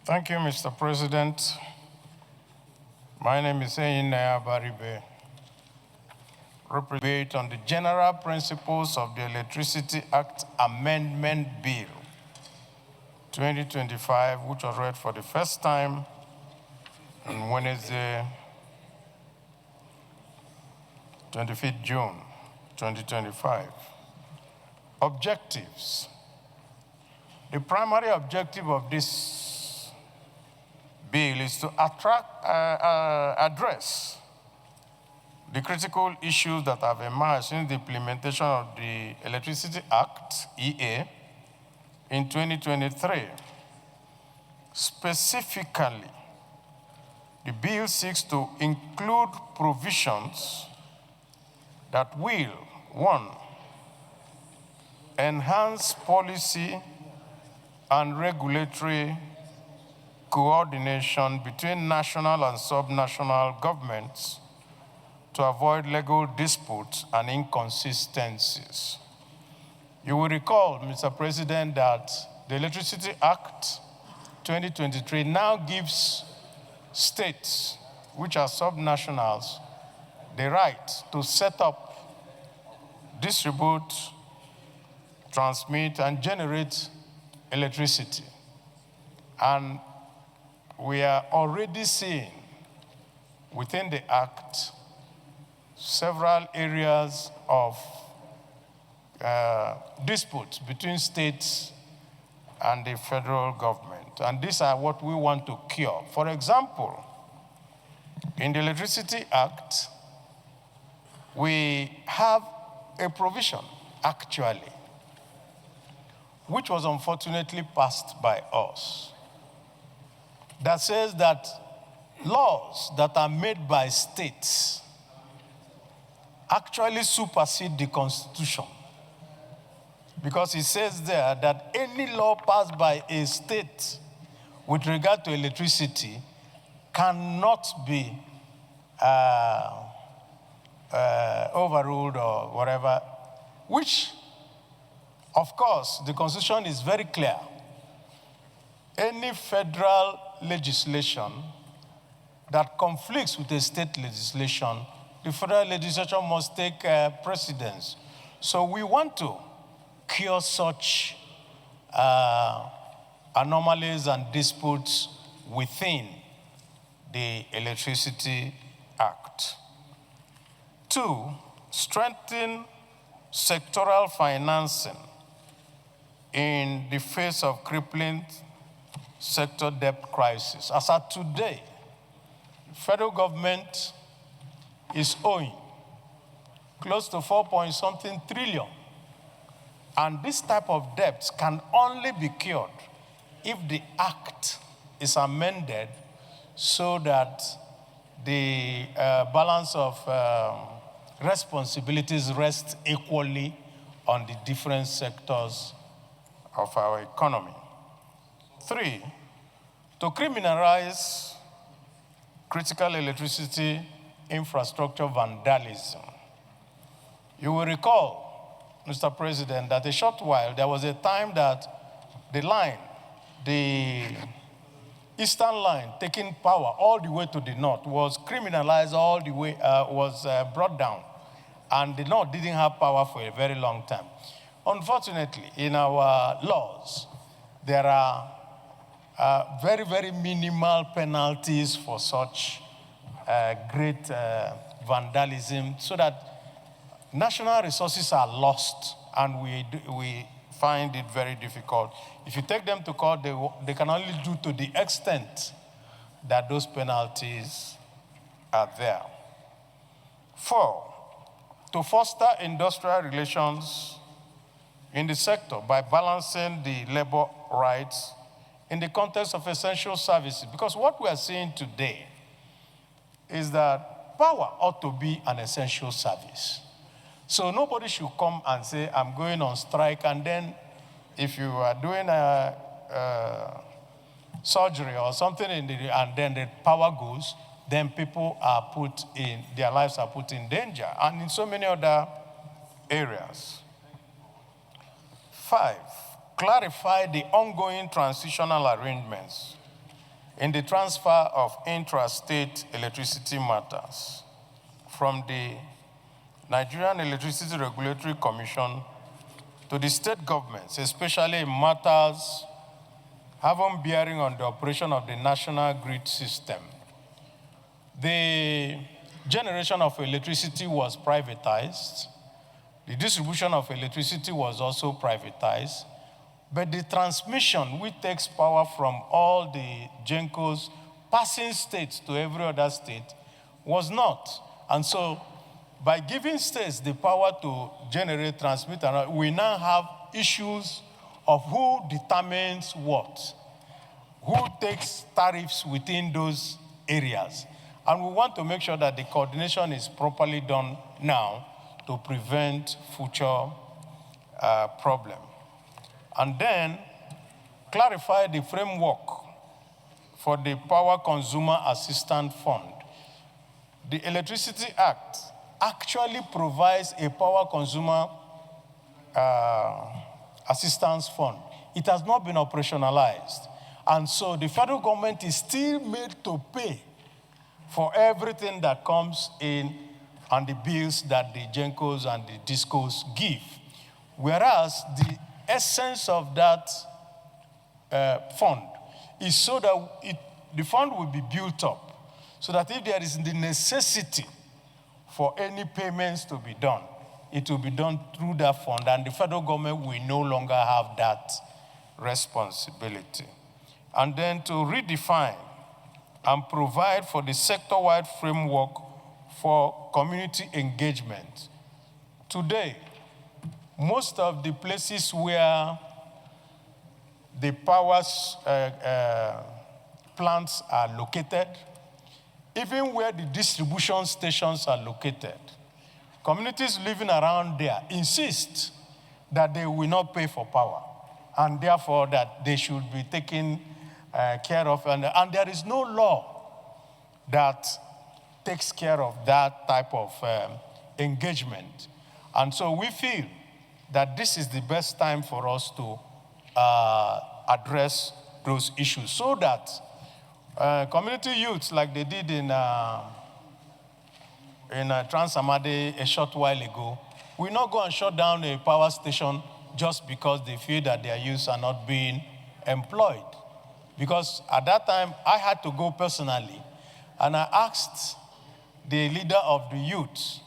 Thank you, Mr. President. My name is Naira, represent on the general principles of the Electricity Act Amendment Bill 2025, which was read for the first time on Wednesday, 25th June, 2025. Objectives. The primary objective of this bill is to address the critical issues that have emerged in the implementation of the Electricity Act, EA, in 2023. Specifically, the bill seeks to include provisions that will, one, enhance policy and regulatory coordination between national and subnational governments to avoid legal disputes and inconsistencies. You will recall, Mr. President, that the Electricity Act 2023 now gives states, which are subnationals, the right to set up, distribute, transmit, and generate electricity. And we are already seeing within the Act several areas of disputes between states and the federal government. And these are what we want to cure. For example, in the Electricity Act, we have a provision, actually, which was unfortunately passed by us, that says that laws that are made by states actually supersede the Constitution. Because it says there that any law passed by a state with regard to electricity cannot be overruled or whatever, which, of course, the Constitution is very clear. Any federal legislation that conflicts with a state legislation, the federal legislature must take precedence. So we want to cure such anomalies and disputes within the Electricity Act. Two, strengthen sectoral financing in the face of crippling sector debt crisis. As of today, the federal government is owing close to 4-point-something trillion. And this type of debts can only be cured if the act is amended so that the balance of responsibilities rests equally on the different sectors of our economy. Three, to criminalize critical electricity infrastructure vandalism. You will recall, Mr. President, that a short while, there was a time that the Eastern Line, taking power all the way to the north, was criminalized all the way, was brought down. And the north didn't have power for a very long time. Unfortunately, in our laws, there are very, very minimal penalties for such great vandalism, so that national resources are lost, and we find it very difficult. If you take them to court, they can only do to the extent that those penalties are there. Four, to foster industrial relations in the sector by balancing the labor rights in the context of essential services. Because what we are seeing today is that power ought to be an essential service. So nobody should come and say, I'm going on strike, and then if you are doing a surgery or something, and then the power goes, then people are their lives are put in danger, and in so many other areas. Five, clarify the ongoing transitional arrangements in the transfer of intrastate electricity matters from the Nigerian Electricity Regulatory Commission to the state governments, especially in matters having bearing on the operation of the national grid system. The generation of electricity was privatized. The distribution of electricity was also privatized. But the transmission, which takes power from all the GENCOs passing states to every other state, was not. And so, by giving states the power to generate, transmit, we now have issues of who determines what, who takes tariffs within those areas. And we want to make sure that the coordination is properly done now to prevent future problems. And then clarify the framework for the Power Consumer Assistance Fund. The Electricity Act actually provides a Power Consumer Assistance Fund. It has not been operationalized. And so the federal government is still made to pay for everything that comes in and the bills that the GENCOs and the DISCOs give. Whereas the essence of that fund is so that the fund will be built up so that if there is the necessity for any payments to be done, it will be done through that fund, and the federal government will no longer have that responsibility. And then to redefine and provide for the sector-wide framework for community engagement. Today, most of the places where the power plants are located, even where the distribution stations are located, communities living around there insist that they will not pay for power, and therefore that they should be taken care of. And there is no law that takes care of that type of engagement. And so we feel that this is the best time for us to address those issues so that community youths, like they did in Trans-Amade a short while ago, will not go and shut down a power station just because they feel that their youths are not being employed. Because at that time, I had to go personally, and I asked the leader of the youth,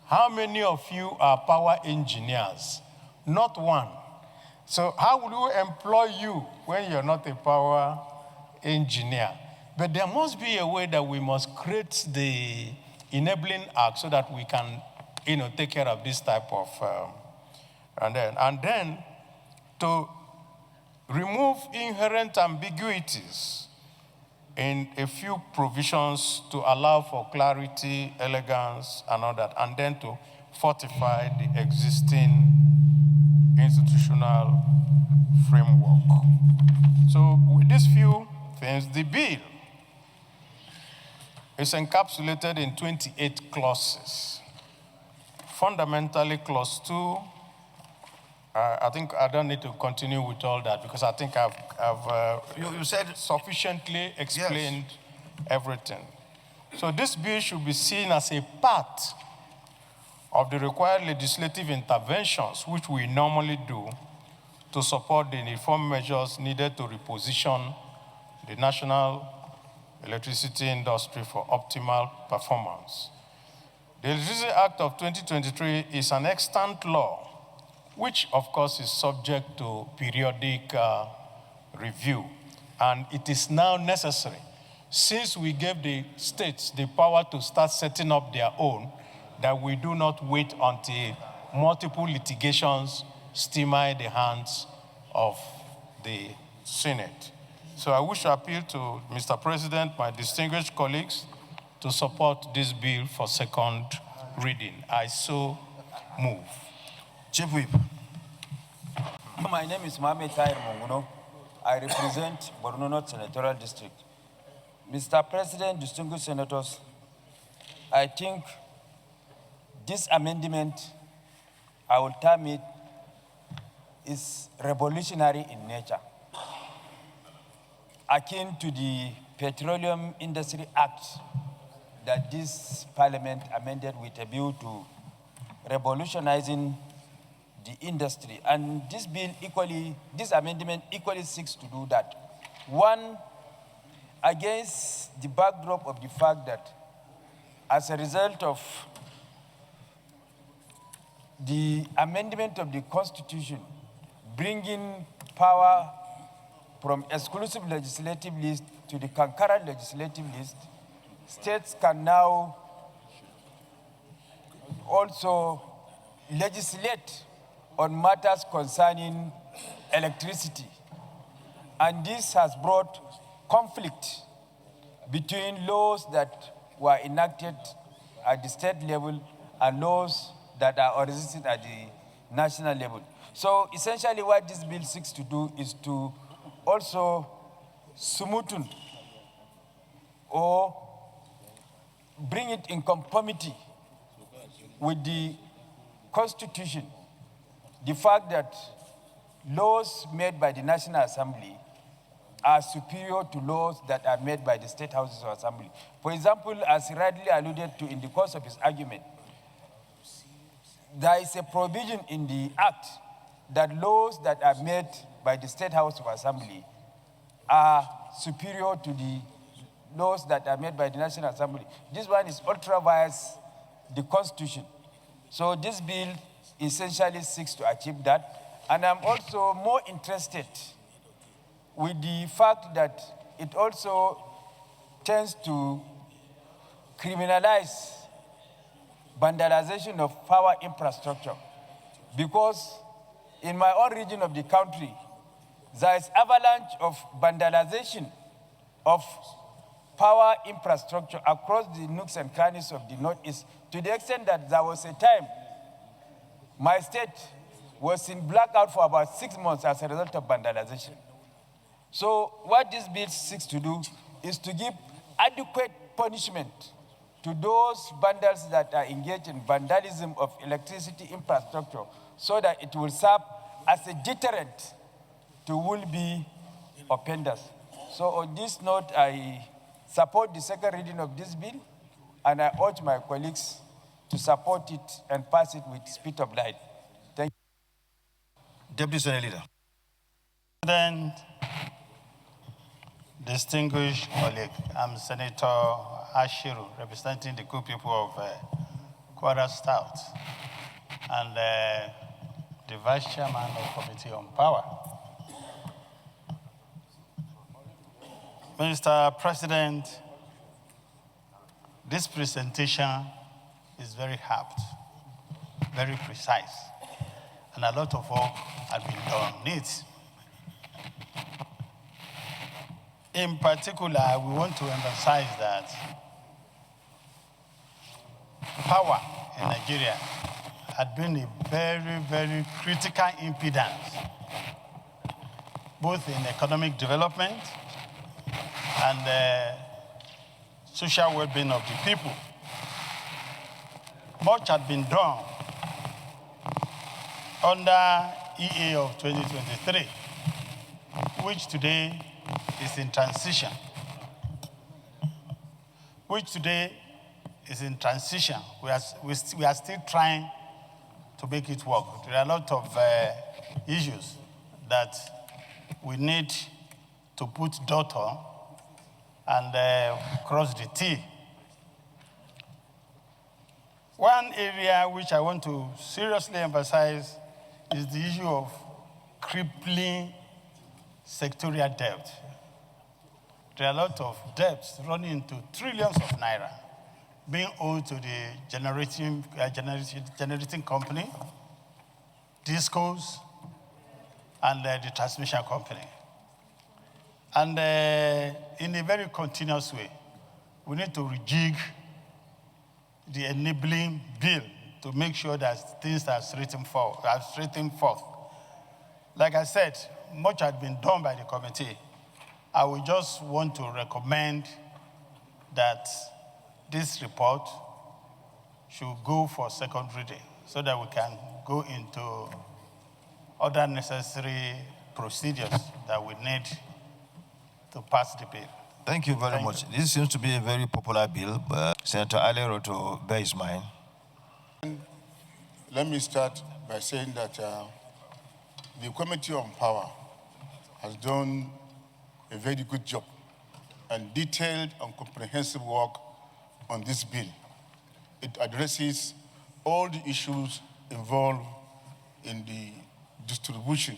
how many of you are power engineers? Not one. So how will you employ you when you're not a power engineer? But there must be a way that we must create the enabling act so that we can, take care of this type of, and then to remove inherent ambiguities in a few provisions to allow for clarity, elegance, and all that, and then to fortify the existing institutional framework. So with these few things, the bill is encapsulated in 28 clauses. Fundamentally, clause 2, I think I don't need to continue with all that because I think you said sufficiently explained everything. So this bill should be seen as a part of the required legislative interventions which we normally do to support the reform measures needed to reposition the national electricity industry for optimal performance. The Electricity Act of 2023 is an extant law which, of course, is subject to periodic review. And it is now necessary, since we gave the states the power to start setting up their own, that we do not wait until multiple litigations stymy the hands of the Senate. So I wish to appeal to Mr. President, my distinguished colleagues, to support this bill for second reading. I so move. Chief Whip. My name is Mohamed Tahir Monguno. I represent Borno North Senatorial District. Mr. President, distinguished senators, I think this amendment, I will term it, is revolutionary in nature. akin to the Petroleum Industry Act that this parliament amended with a view to revolutionizing the industry. And this amendment equally seeks to do that. One, against the backdrop of the fact that as a result of the amendment of the Constitution, bringing power from exclusive legislative list to the concurrent legislative list, states can now also legislate on matters concerning electricity. And this has brought conflict between laws that were enacted at the state level and laws that are originated at the national level. So essentially what this bill seeks to do is to also smoothen or bring it in conformity with the Constitution, the fact that laws made by the National Assembly are superior to laws that are made by the state houses of assembly. For example, as rightly alluded to in the course of his argument, there is a provision in the Act that laws that are made by the State House of Assembly are superior to the laws that are made by the National Assembly. This one is ultra vires the Constitution. So this bill essentially seeks to achieve that. And I'm also more interested with the fact that it also tends to criminalize vandalization of power infrastructure. Because in my own region of the country, there is avalanche of vandalization of power infrastructure across the nooks and crannies of the Northeast, to the extent that there was a time my state was in blackout for about 6 months as a result of vandalization. So what this bill seeks to do is to give adequate punishment to those vandals that are engaged in vandalism of electricity infrastructure, so that it will serve as a deterrent to will-be offenders. So on this note, I support the second reading of this bill, and I urge my colleagues to support it and pass it with speed of light. Thank you. Deputy Senate Leader. President, distinguished colleague, I'm Senator Ashiru, representing the good people of Kwara South, and the Vice Chairman of Committee on Power. Mr. President, this presentation is very apt, very precise, and a lot of work has been done on it. In particular, we want to emphasize that power in Nigeria had been a very, very critical impedance, both in economic development and social well-being of the people. Much had been done under EA of 2023, which today is in transition. We are still trying to make it work. There are a lot of issues that we need to put dot on and cross the T. One area which I want to seriously emphasize is the issue of crippling sectorial debt. There are a lot of debts running into trillions of naira being owed to the generating company, discos, and the transmission company. And in a very continuous way, we need to rejig the enabling bill to make sure that things are straightened forth. Like I said, much had been done by the committee. I would just want to recommend that this report should go for second reading so that we can go into other necessary procedures that we need to pass the bill. Thank you very much. This seems to be a very popular bill, but Senator Ali Roto bears mine. Let me start by saying that the Committee on Power has done a very good job and detailed and comprehensive work on this bill. It addresses all the issues involved in the distribution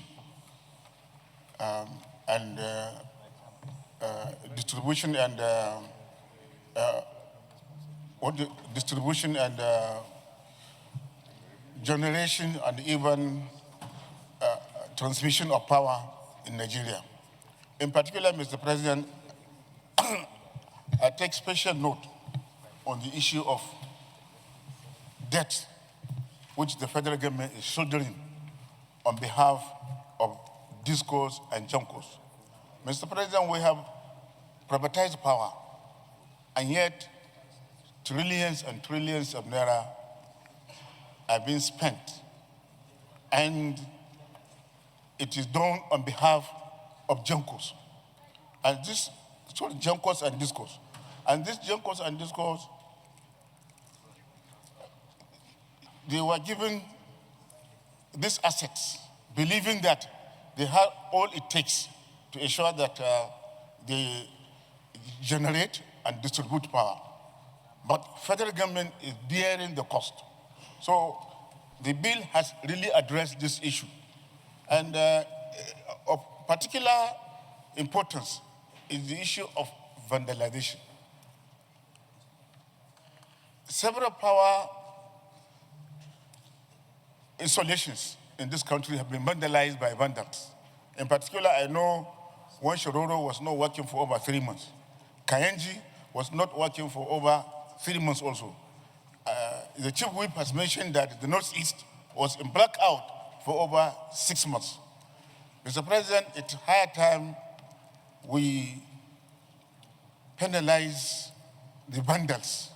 generation and even transmission of power in Nigeria. In particular, Mr. President, I take special note on the issue of debt, which the federal government is shouldering on behalf of discos and junkos. Mr. President, we have privatized power, and yet trillions and trillions of naira are being spent, and it is done on behalf of junkos. And this, sorry, junkos and discos. And these junkos and discos, they were given these assets, believing that they have all it takes to ensure that they generate and distribute power. But federal government is bearing the cost. So the bill has really addressed this issue. And of particular importance is the issue of vandalization. Several power installations in this country have been vandalized by vandals. In particular, I know one Shororo was not working for over 3 months. Kayenji was not working for over 3 months also. The chief whip has mentioned that the Northeast was in blackout for over 6 months. Mr. President, it's high time we penalize the vandals.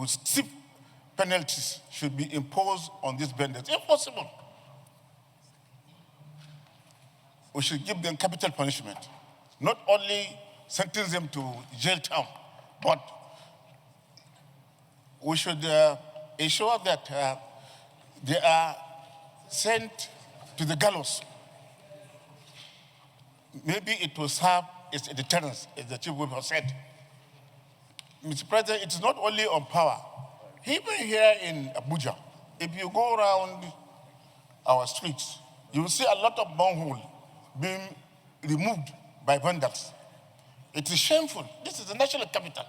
Steep penalties should be imposed on these vandals, if possible. We should give them capital punishment, not only sentence them to jail term, but we should ensure that they are sent to the gallows. Maybe it will serve as a deterrence, as the chief whip has said. Mr. President, it is not only on power. Even here in Abuja, if you go around our streets, you will see a lot of manholes being removed by vandals. It is shameful. This is the national capital.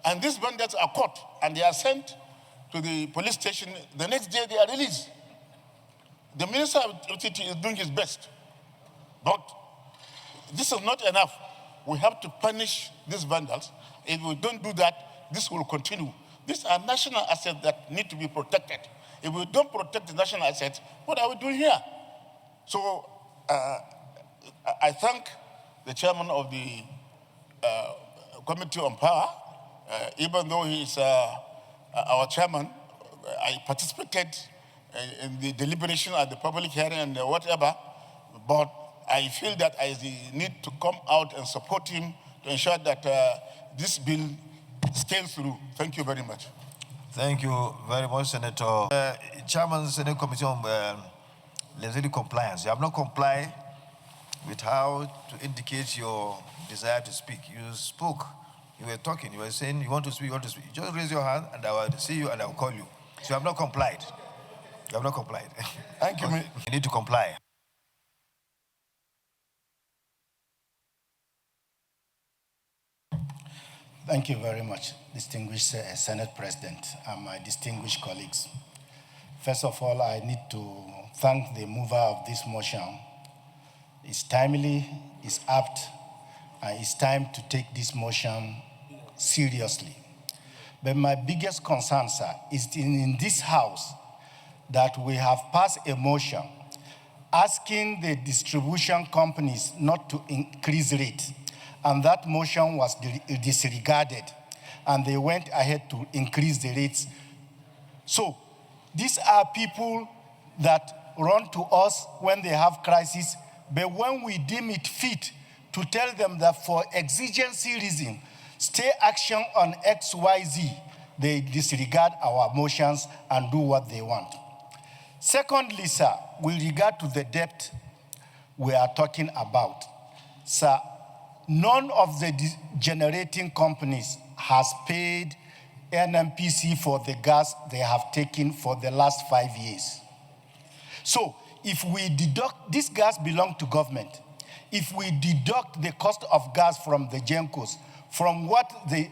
And these bandits are caught and they are sent to the police station. The next day they are released. The Minister of Utility is doing his best. But this is not enough. We have to punish these vandals. If we don't do that, this will continue. These are national assets that need to be protected. If we don't protect the national assets, what are we doing here? So I thank the chairman of the Committee on Power. Even though he is our chairman, I participated in the deliberation at the public hearing and whatever, but I feel that I need to come out and support him to ensure that this bill scales through. Thank you very much. Thank you very much, Senator. Chairman, Senate Committee on Legislative Compliance. You have not complied with how to indicate your desire to speak. You spoke. You were talking, you were saying you want to speak, you want to speak. You just raise your hand and I will see you and I will call you. So you have not complied. You have not complied. Thank you. You need to comply. Thank you very much, distinguished Senate President and my distinguished colleagues. First of all, I need to thank the mover of this motion. It's timely, it's apt, and it's time to take this motion seriously. But my biggest concern, sir, is in this House that we have passed a motion asking the distribution companies not to increase rate. And that motion was disregarded, and they went ahead to increase the rates. So these are people that run to us when they have crisis, but when we deem it fit to tell them that for exigency reason, stay action on XYZ, they disregard our motions and do what they want. Secondly, sir, with regard to the debt we are talking about, sir, none of the generating companies has paid NMPC for the gas they have taken for the last 5 years. So if we deduct, this gas belongs to government. If we deduct the cost of gas from the GENCOs, from what they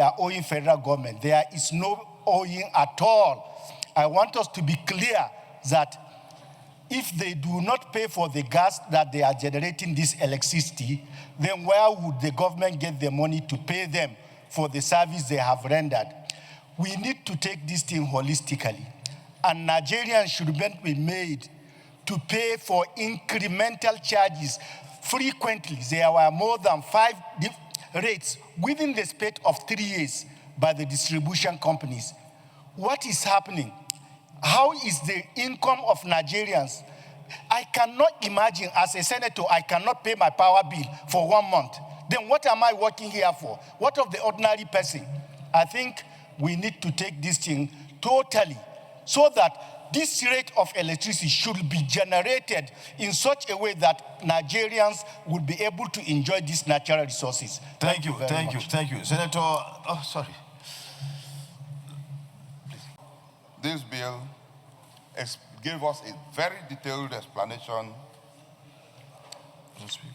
are owing federal government, there is no owing at all. I want us to be clear that if they do not pay for the gas that they are generating this electricity, then where would the government get the money to pay them for the service they have rendered? We need to take this thing holistically. And Nigerians should be made to pay for incremental charges frequently. There were more than 5 rates within the space of 3 years by the distribution companies. What is happening? How is the income of Nigerians? I cannot imagine, as a senator, I cannot pay my power bill for 1 month. Then what am I working here for? What of the ordinary person? I think we need to take this thing totally, so that this rate of electricity should be generated in such a way that Nigerians will be able to enjoy these natural resources. Thank you. Senator, oh, sorry. This bill gave us a very detailed explanation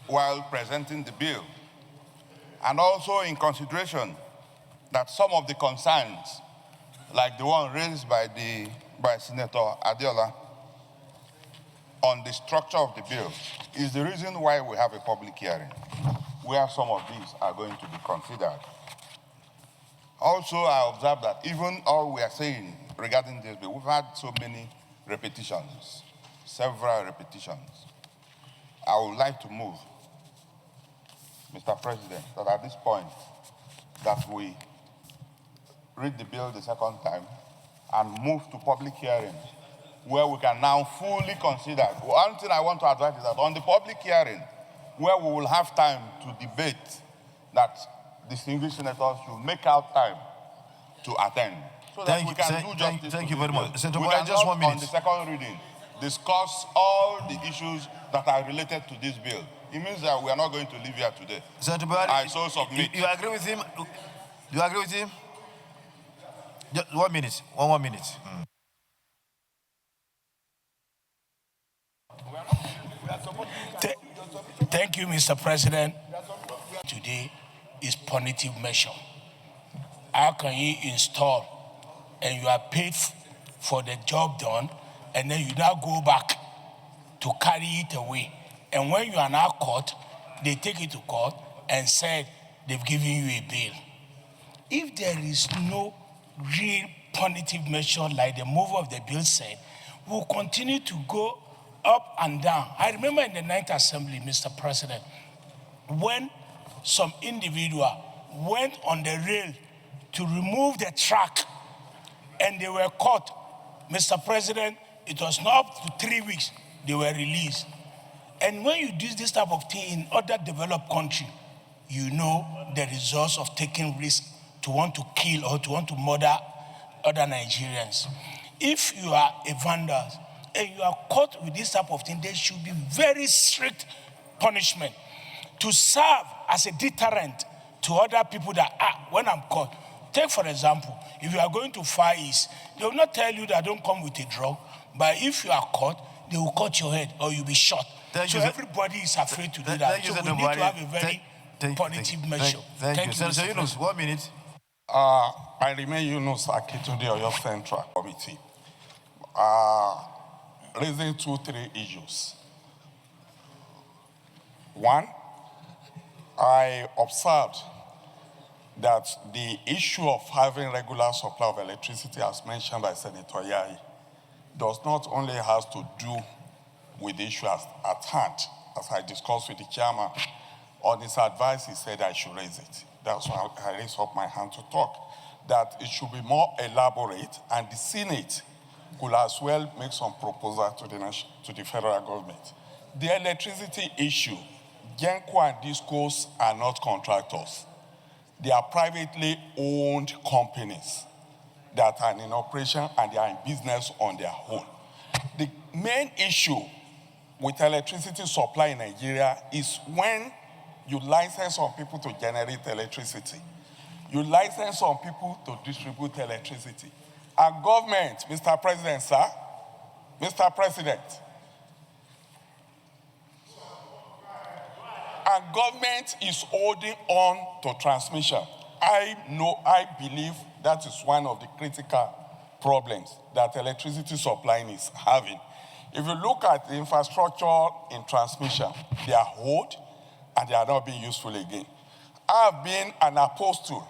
while presenting the bill, and also in consideration that some of the concerns, like the one raised by Senator Adiola on the structure of the bill, is the reason why we have a public hearing, where some of these are going to be considered. Also, I observe that even all we are saying regarding this bill, we've had so many repetitions, several repetitions. I would like to move, Mr. President, that at this point, that we read the bill the second time and move to public hearing, where we can now fully consider. One thing I want to advise is that on the public hearing, where we will have time to debate, that distinguished senators should make out time to attend, so that we can do justice. Thank you very much. Senator, we can just 1 minute. on the second reading discuss all the issues that are related to this bill. It means that we are not going to leave here today. Senator, I so submit. You agree with him? You agree with him? Just 1 minute. One more minute. Thank you, Mr. President. Today is punitive measure. How can you install and you are paid for the job done, and then you now go back to carry it away? And when you are now caught, they take it to court and said they've given you a bail. If there is no real punitive measure like the mover of the bill said, we'll continue to go up and down. I remember in the 9th Assembly, Mr. President, when some individual went on the rail to remove the track and they were caught, Mr. President, it was not up to 3 weeks, they were released. And when you do this type of thing in other developed countries, you know the results of taking risks to want to kill or to want to murder other Nigerians. If you are a vandal and you are caught with this type of thing, there should be very strict punishment to serve as a deterrent to other people that, when I'm caught. Take, for example, if you are going to Far East, they will not tell you that don't come with a drug, but if you are caught, they will cut your head or you'll be shot. So everybody is afraid to do that. So we need to have a very punitive measure. Thank you. Senator Yunus, 1 minute. I remain Yunus Akitunde of your Central Committee, raising 2-3 issues. One, I observed that the issue of having regular supply of electricity, as mentioned by Senator Yai, does not only have to do with the issue at hand. As I discussed with the chairman, on his advice, he said I should raise it. That's why I raised up my hand to talk, that it should be more elaborate, and the Senate could as well make some proposal to the federal government. the electricity issue, Genco and Discos are not contractors. They are privately owned companies that are in operation and they are in business on their own. The main issue with electricity supply in Nigeria is when you license some people to generate electricity. You license some people to distribute electricity. And government, Mr. President, sir, Mr. President, and government is holding on to transmission. I believe that is one of the critical problems that electricity supply is having. If you look at the infrastructure in transmission, they are old and they are not being useful again. I have been an apostle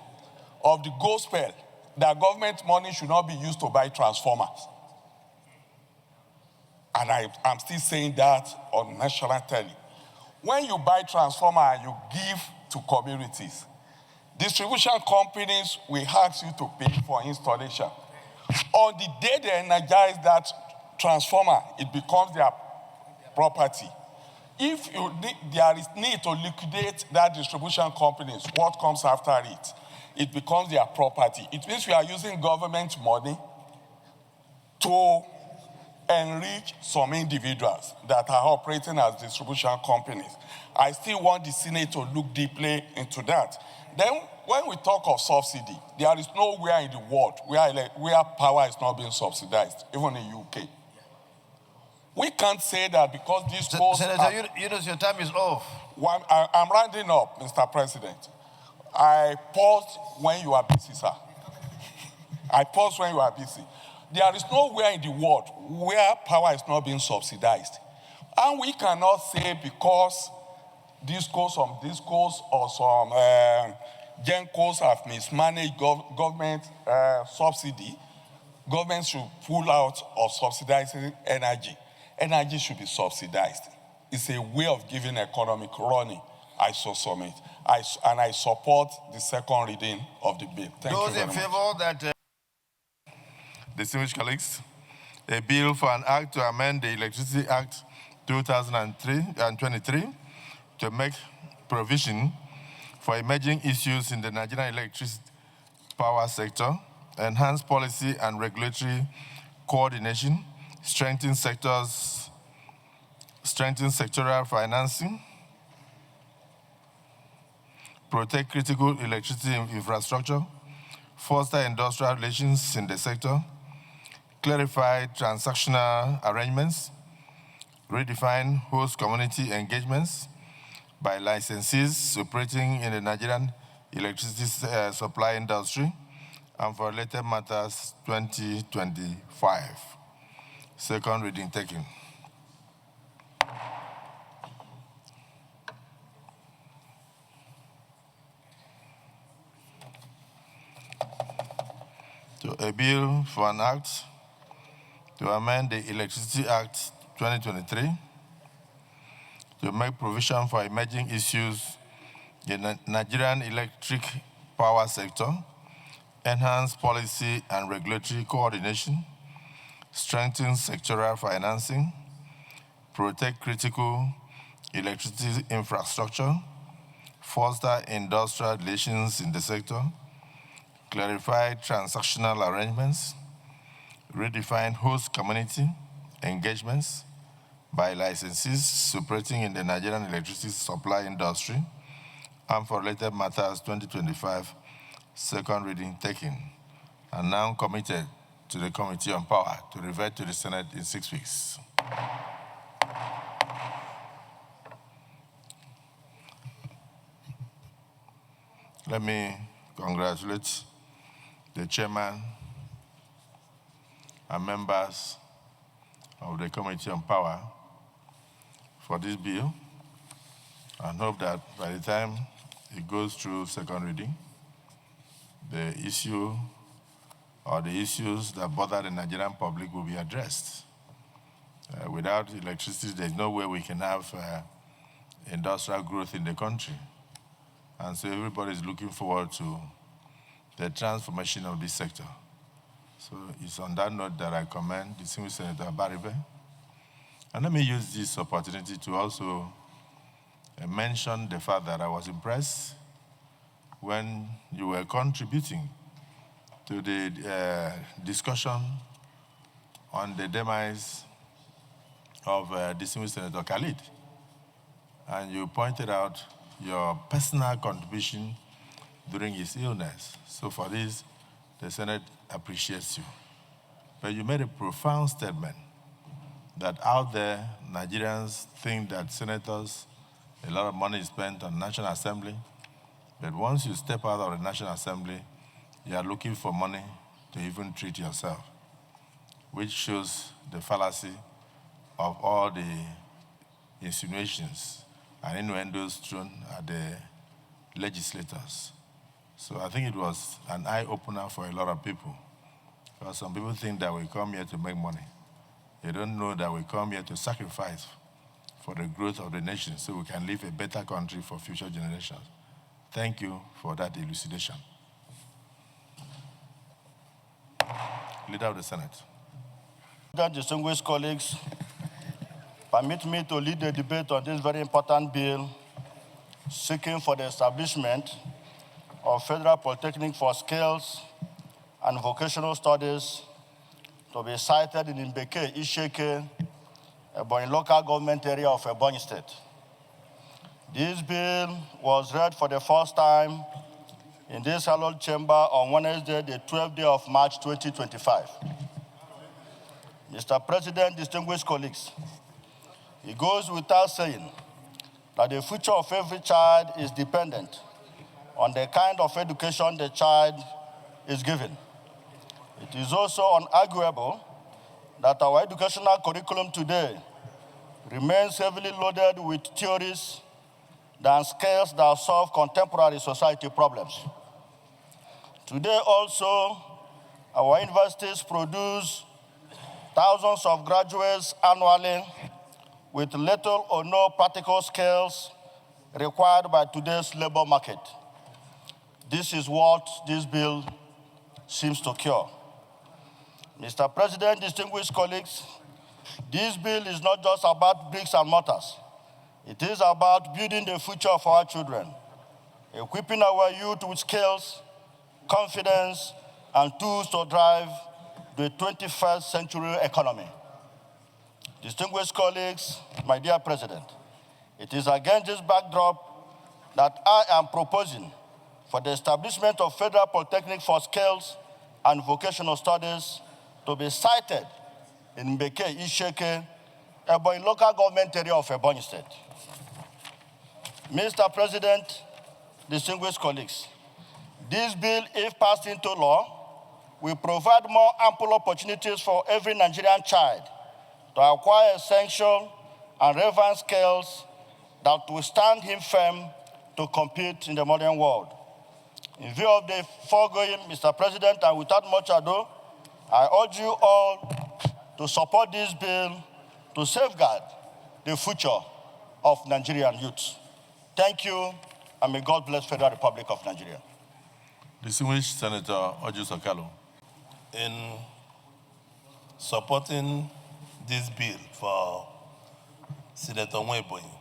of the gospel that government money should not be used to buy transformers. And I'm still saying that on national telly. When you buy transformer and you give to communities, distribution companies will ask you to pay for installation. On the day they energize that transformer, it becomes their property. If there is need to liquidate that distribution companies, what comes after it? It becomes their property. It means we are using government money to enrich some individuals that are operating as distribution companies. I still want the Senate to look deeply into that. Then, when we talk of subsidy, there is nowhere in the world where power is not being subsidized, even in the UK. We can't say that because these costs... Senator, your time is off. I'm rounding up, Mr. President. I paused when you are busy, sir. I paused when you are busy. There is nowhere in the world where power is not being subsidized. And we cannot say because some discos or some Gencos have mismanaged government subsidy, government should pull out of subsidizing energy. Energy should be subsidized. It's a way of giving economic running. I so submit. And I support the second reading of the bill. Thank you very much. Those in favor that... Distinguished colleagues, a bill for an act to amend the Electricity Act 2023 to make provision for emerging issues in the Nigerian electricity power sector, enhance policy and regulatory coordination, strengthen sectoral financing, protect critical electricity infrastructure, foster industrial relations in the sector, clarify transactional arrangements, redefine host community engagements by licensees operating in the Nigerian electricity supply industry, and for related matters 2025. Second reading taken. So a bill for an act to amend the Electricity Act 2023 to make provision for emerging issues in the Nigerian electric power sector, enhance policy and regulatory coordination, strengthen sectoral financing, protect critical electricity infrastructure, foster industrial relations in the sector, clarify transactional arrangements, redefine host community engagements by licensees operating in the Nigerian electricity supply industry, and for related matters 2025, second reading taken, and now committed to the Committee on Power to revert to the Senate in 6 weeks. Let me congratulate the chairman and members of the Committee on Power for this bill, and hope that by the time it goes through second reading, the issue or the issues that bother the Nigerian public will be addressed. Without electricity, there's no way we can have industrial growth in the country. And so everybody is looking forward to the transformation of this sector. So it's on that note that I commend distinguished Senator Baribe And let me use this opportunity to also mention the fact that I was impressed when you were contributing to the discussion on the demise of distinguished Senator Khalid. And you pointed out your personal contribution during his illness. So for this, the Senate appreciates you. But you made a profound statement that out there, Nigerians think that senators, a lot of money is spent on National Assembly, but once you step out of the National Assembly, you are looking for money to even treat yourself, which shows the fallacy of all the insinuations and innuendos thrown at the legislators. So I think it was an eye-opener for a lot of people. Because some people think that we come here to make money. They don't know that we come here to sacrifice for the growth of the nation so we can leave a better country for future generations. Thank you for that elucidation. Leader of the Senate. Distinguished colleagues, permit me to lead the debate on this very important bill seeking for the establishment of Federal Polytechnic for Skills and Vocational Studies to be sited in Mbeke, Isheke, Ebonyi local government area of Ebonyi State. This bill was read for the first time in this hallowed chamber on Wednesday, the 12th day of March 2025. Mr. President, distinguished colleagues, it goes without saying that the future of every child is dependent on the kind of education the child is given. It is also unarguable that our educational curriculum today remains heavily loaded with theories than skills that solve contemporary society problems. Today also, our universities produce thousands of graduates annually with little or no practical skills required by today's labor market. This is what this bill seems to cure. Mr. President, distinguished colleagues, this bill is not just about bricks and mortars. It is about building the future of our children, equipping our youth with skills, confidence, and tools to drive the 21st century economy. Distinguished colleagues, my dear President, it is against this backdrop that I am proposing for the establishment of Federal Polytechnic for Skills and Vocational Studies to be sited in Mbeke, Isheke, Ebonyi local government area of Ebonyi State. Mr. President, distinguished colleagues, this bill, if passed into law, will provide more ample opportunities for every Nigerian child to acquire essential and relevant skills that will stand him firm to compete in the modern world. In view of the foregoing, Mr. President, and without much ado, I urge you all to support this bill to safeguard the future of Nigerian youth. Thank you, and may God bless Federal Republic of Nigeria. Distinguished Senator Oju Sakalo. In supporting this bill for Senator Nwebonyi,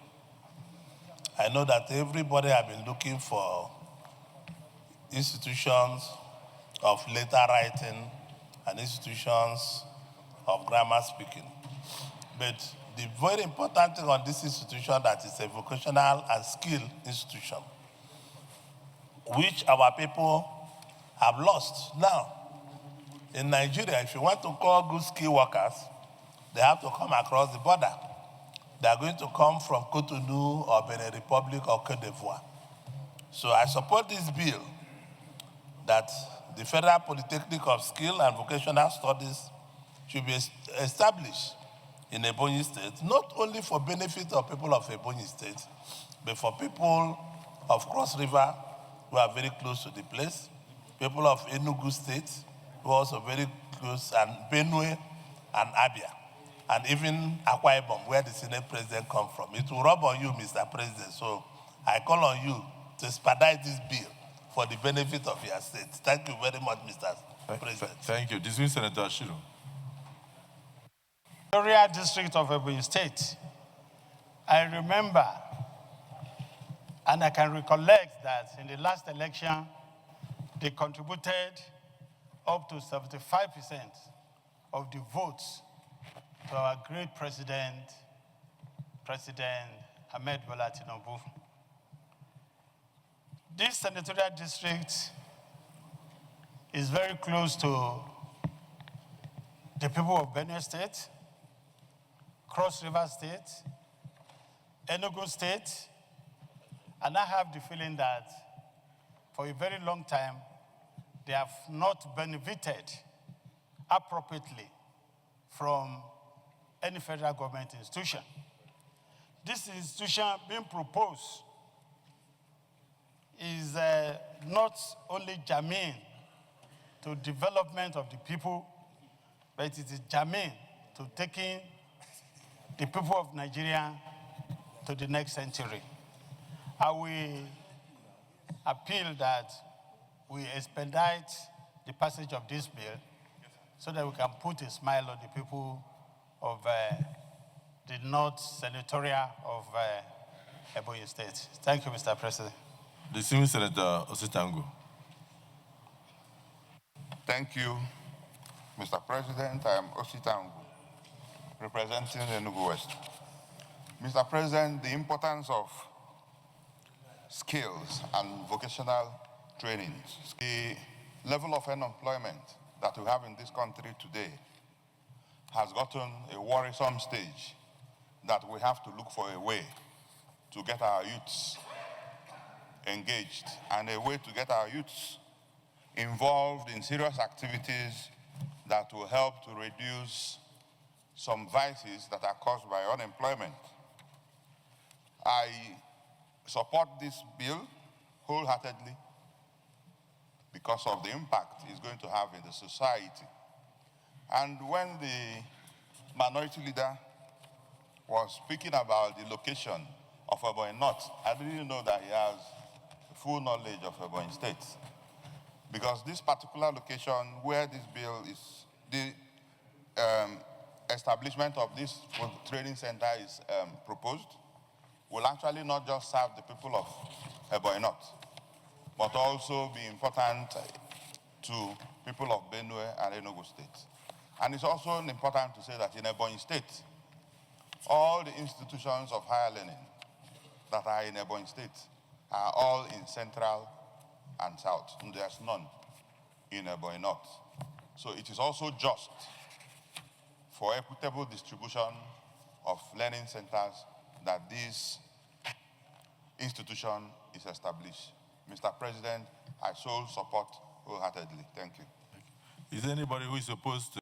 I know that everybody has been looking for institutions of letter writing and institutions of grammar speaking. But the very important thing on this institution that is a vocational and skill institution, which our people have lost. Now, in Nigeria, if you want to call good skill workers, they have to come across the border. They are going to come from Cotonou or Benin Republic or Côte d'Ivoire. So I support this bill that the Federal Polytechnic of Skill and Vocational Studies should be established in Ebonyi State, not only for benefit of people of Ebonyi State, but for people of Cross River who are very close to the place, people of Enugu State who are also very close, and Benue and Abia, and even Akwa Ibom, where the Senate President comes from. It will rub on you, Mr. President, so I call on you to expedite this bill for the benefit of your state. Thank you very much, Mr. President. Thank you. Distinguished Senator Ashiru. Area district of Ebonyi State, I remember and I can recollect that in the last election, they contributed up to 75% of the votes to our great President Ahmed Bola Tinubu. This senatorial district is very close to the people of Benue State, Cross River State, Enugu State, and I have the feeling that for a very long time, they have not benefited appropriately from any federal government institution. This institution being proposed is not only germane to development of the people, but it is germane to taking the people of Nigeria to the next century. I will appeal that we expedite the passage of this bill so that we can put a smile on the people of the North Senatorial of Ebonyi State. Thank you, Mr. President. Distinguished Senator Ositangu. Thank you, Mr. President. I am Ositangu, representing Enugu West. Mr. President, the importance of skills and vocational trainings, the level of unemployment that we have in this country today has gotten a worrisome stage that we have to look for a way to get our youths engaged and a way to get our youths involved in serious activities that will help to reduce some vices that are caused by unemployment. I support this bill wholeheartedly because of the impact it's going to have in the society. And when the minority leader was speaking about the location of Ebonyi North, I didn't know that he has full knowledge of Ebonyi State. Because this particular location where this bill is, the establishment of this training center is proposed, will actually not just serve the people of Ebonyi North, but also be important to people of Benue and Enugu State. And it's also important to say that in Ebonyi State, all the institutions of higher learning that are in Ebonyi State are all in Central and South, and there's none in Ebonyi North. So it is also just for equitable distribution of learning centers that this institution is established. Mr. President, I so support wholeheartedly. Thank you. Is there anybody who is opposed to?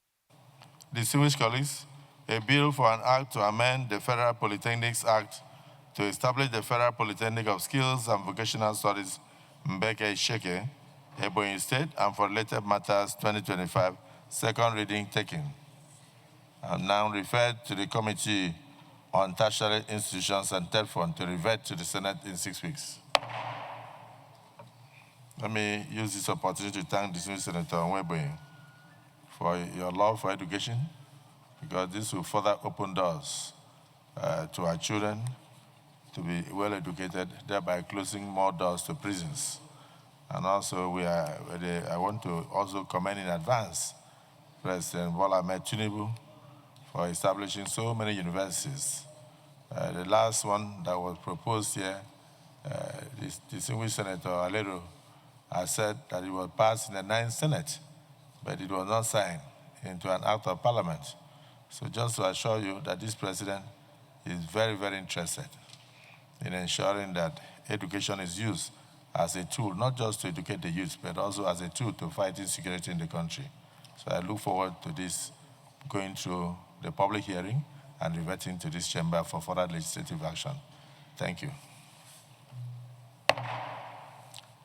Distinguished colleagues, a bill for an act to amend the Federal Polytechnics Act to establish the Federal Polytechnic of Skills and Vocational Studies, Mbeke Isheke, Ebonyi State, and for related matters 2025, second reading taken. And now referred to the Committee on Tertiary Institutions and TEDFON to revert to the Senate in 6 weeks. Let me use this opportunity to thank distinguished Senator Nweboyi for your love for education, because this will further open doors to our children to be well educated, thereby closing more doors to prisons. And also, I want to also commend in advance President Bola Ahmed Tinubu for establishing so many universities. The last one that was proposed here, this distinguished Senator Alero has said that it was passed in the 9th Senate, but it was not signed into an act of parliament. So just to assure you that this president is very, very interested in ensuring that education is used as a tool, not just to educate the youth, but also as a tool to fight insecurity in the country. So I look forward to this going through the public hearing and reverting to this chamber for further legislative action. Thank you.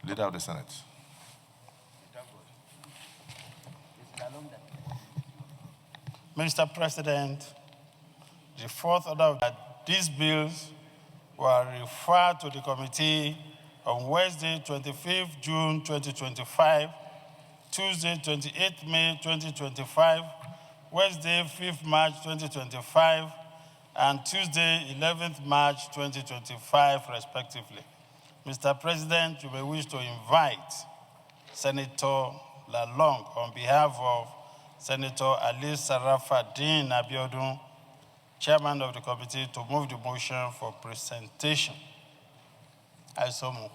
Leader of the Senate. Mr. President, the fourth order of that these bills were referred to the committee on Wednesday, 25th June 2025, Tuesday, 28th May 2025, Wednesday, 5th March 2025, and Tuesday, 11th March 2025, respectively. Mr. President, you may wish to invite Senator Lalong on behalf of Senator Ali Sarafadin Abiodun, Chairman of the committee, to move the motion for presentation. I so move.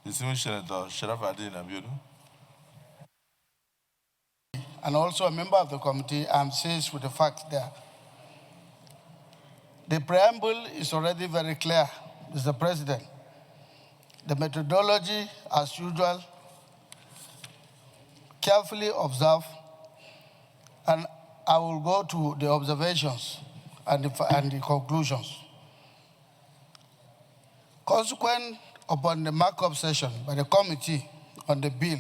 Distinguished Senator Sarafadin Abiodun. And also a member of the committee, I'm seized with the fact that the preamble is already very clear, Mr. President. The methodology, as usual, carefully observed, and I will go to the observations and the conclusions. Consequent upon the markup session by the committee on the bill,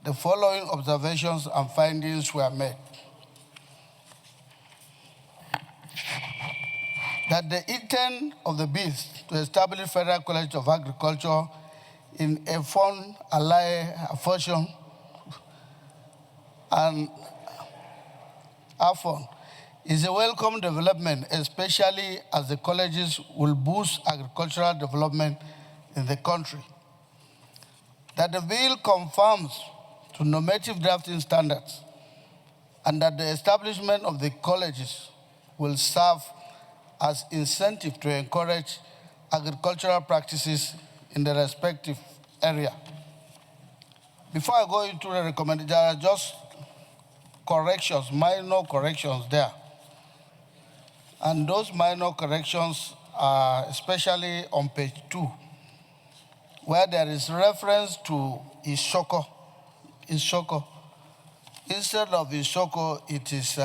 the following observations and findings were made. That the intent of the bill to establish Federal College of Agriculture in a fund allied fashion and AFON is a welcome development, especially as the colleges will boost agricultural development in the country. That the bill conforms to normative drafting standards, and that the establishment of the colleges will serve as incentive to encourage agricultural practices in the respective area. Before I go into the recommendation, there are just corrections, minor corrections there. And those minor corrections are especially on page 2, where there is reference to Isoko. Instead of Isoko, it is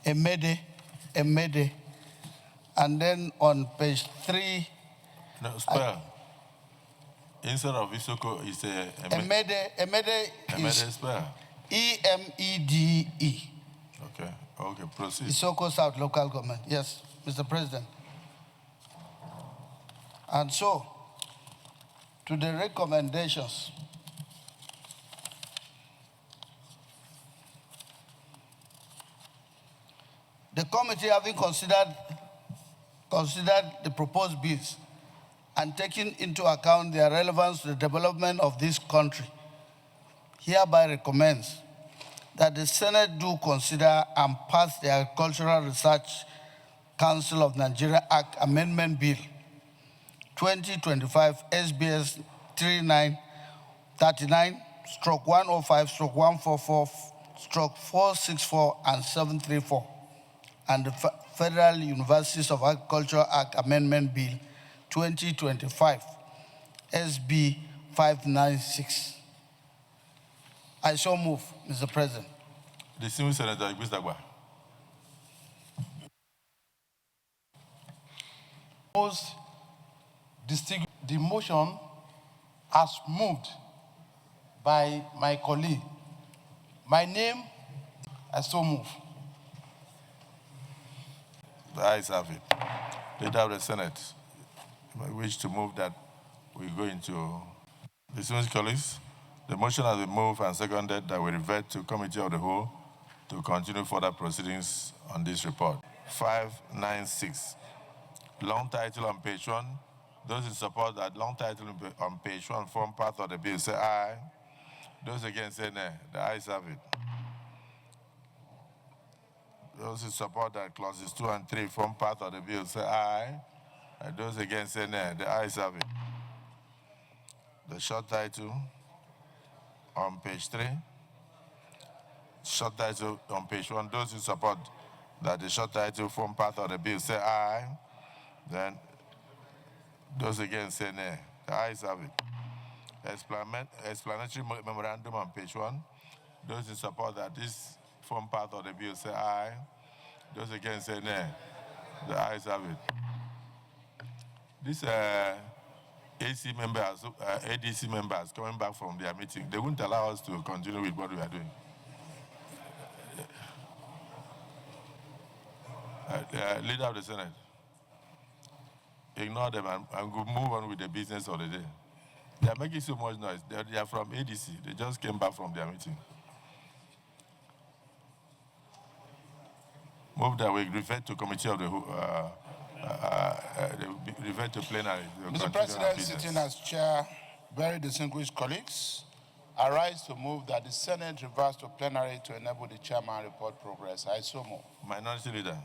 Emede. And then on page 3, No, spell. Instead of Isoko, it's Emede is spell. E-M-E-D-E. Okay, proceed. Isoko South Local Government. Yes, Mr. President. And so, to the recommendations. The committee, having considered the proposed bills and taking into account their relevance to the development of this country, hereby recommends that the Senate do consider and pass the Agricultural Research Council of Nigeria Act Amendment Bill 2025 SBS 39/105/144/464 and 734, and the Federal Universities of Agriculture Act Amendment Bill 2025 SB 596. I so move, Mr. President. Distinguished Senator Igbisdagba. The motion as moved by my colleague. My name, I so move. The ayes have it. Leader of the Senate, I wish to move that we go into distinguished colleagues. The motion has been moved and seconded that we revert to Committee of the Whole to continue further proceedings on this report. 596. Long title on page 1. Those in support that long title on page 1 form part of the bill say aye. Those against say nay. The ayes have it. Those in support that clauses 2 and 3 form part of the bill say aye. And those against say nay. The ayes have it. The short title on page 3. Short title on page 1. Those in support that the short title form part of the bill say aye. Then those against say nay. The ayes have it. Explanatory memorandum on page 1. Those in support that this form part of the bill say aye. Those against say nay. The ayes have it. This AC members, ADC members coming back from their meeting, they wouldn't allow us to continue with what we are doing. Leader of the Senate, ignore them and move on with the business of the day. They are making so much noise. They are from ADC. They just came back from their meeting. Move that we refer to committee of the whole, refer to plenary. Mr. President, sitting as chair, very distinguished colleagues, I rise to move that the Senate reverse to plenary to enable the chairman report progress. I so move. Minority Leader.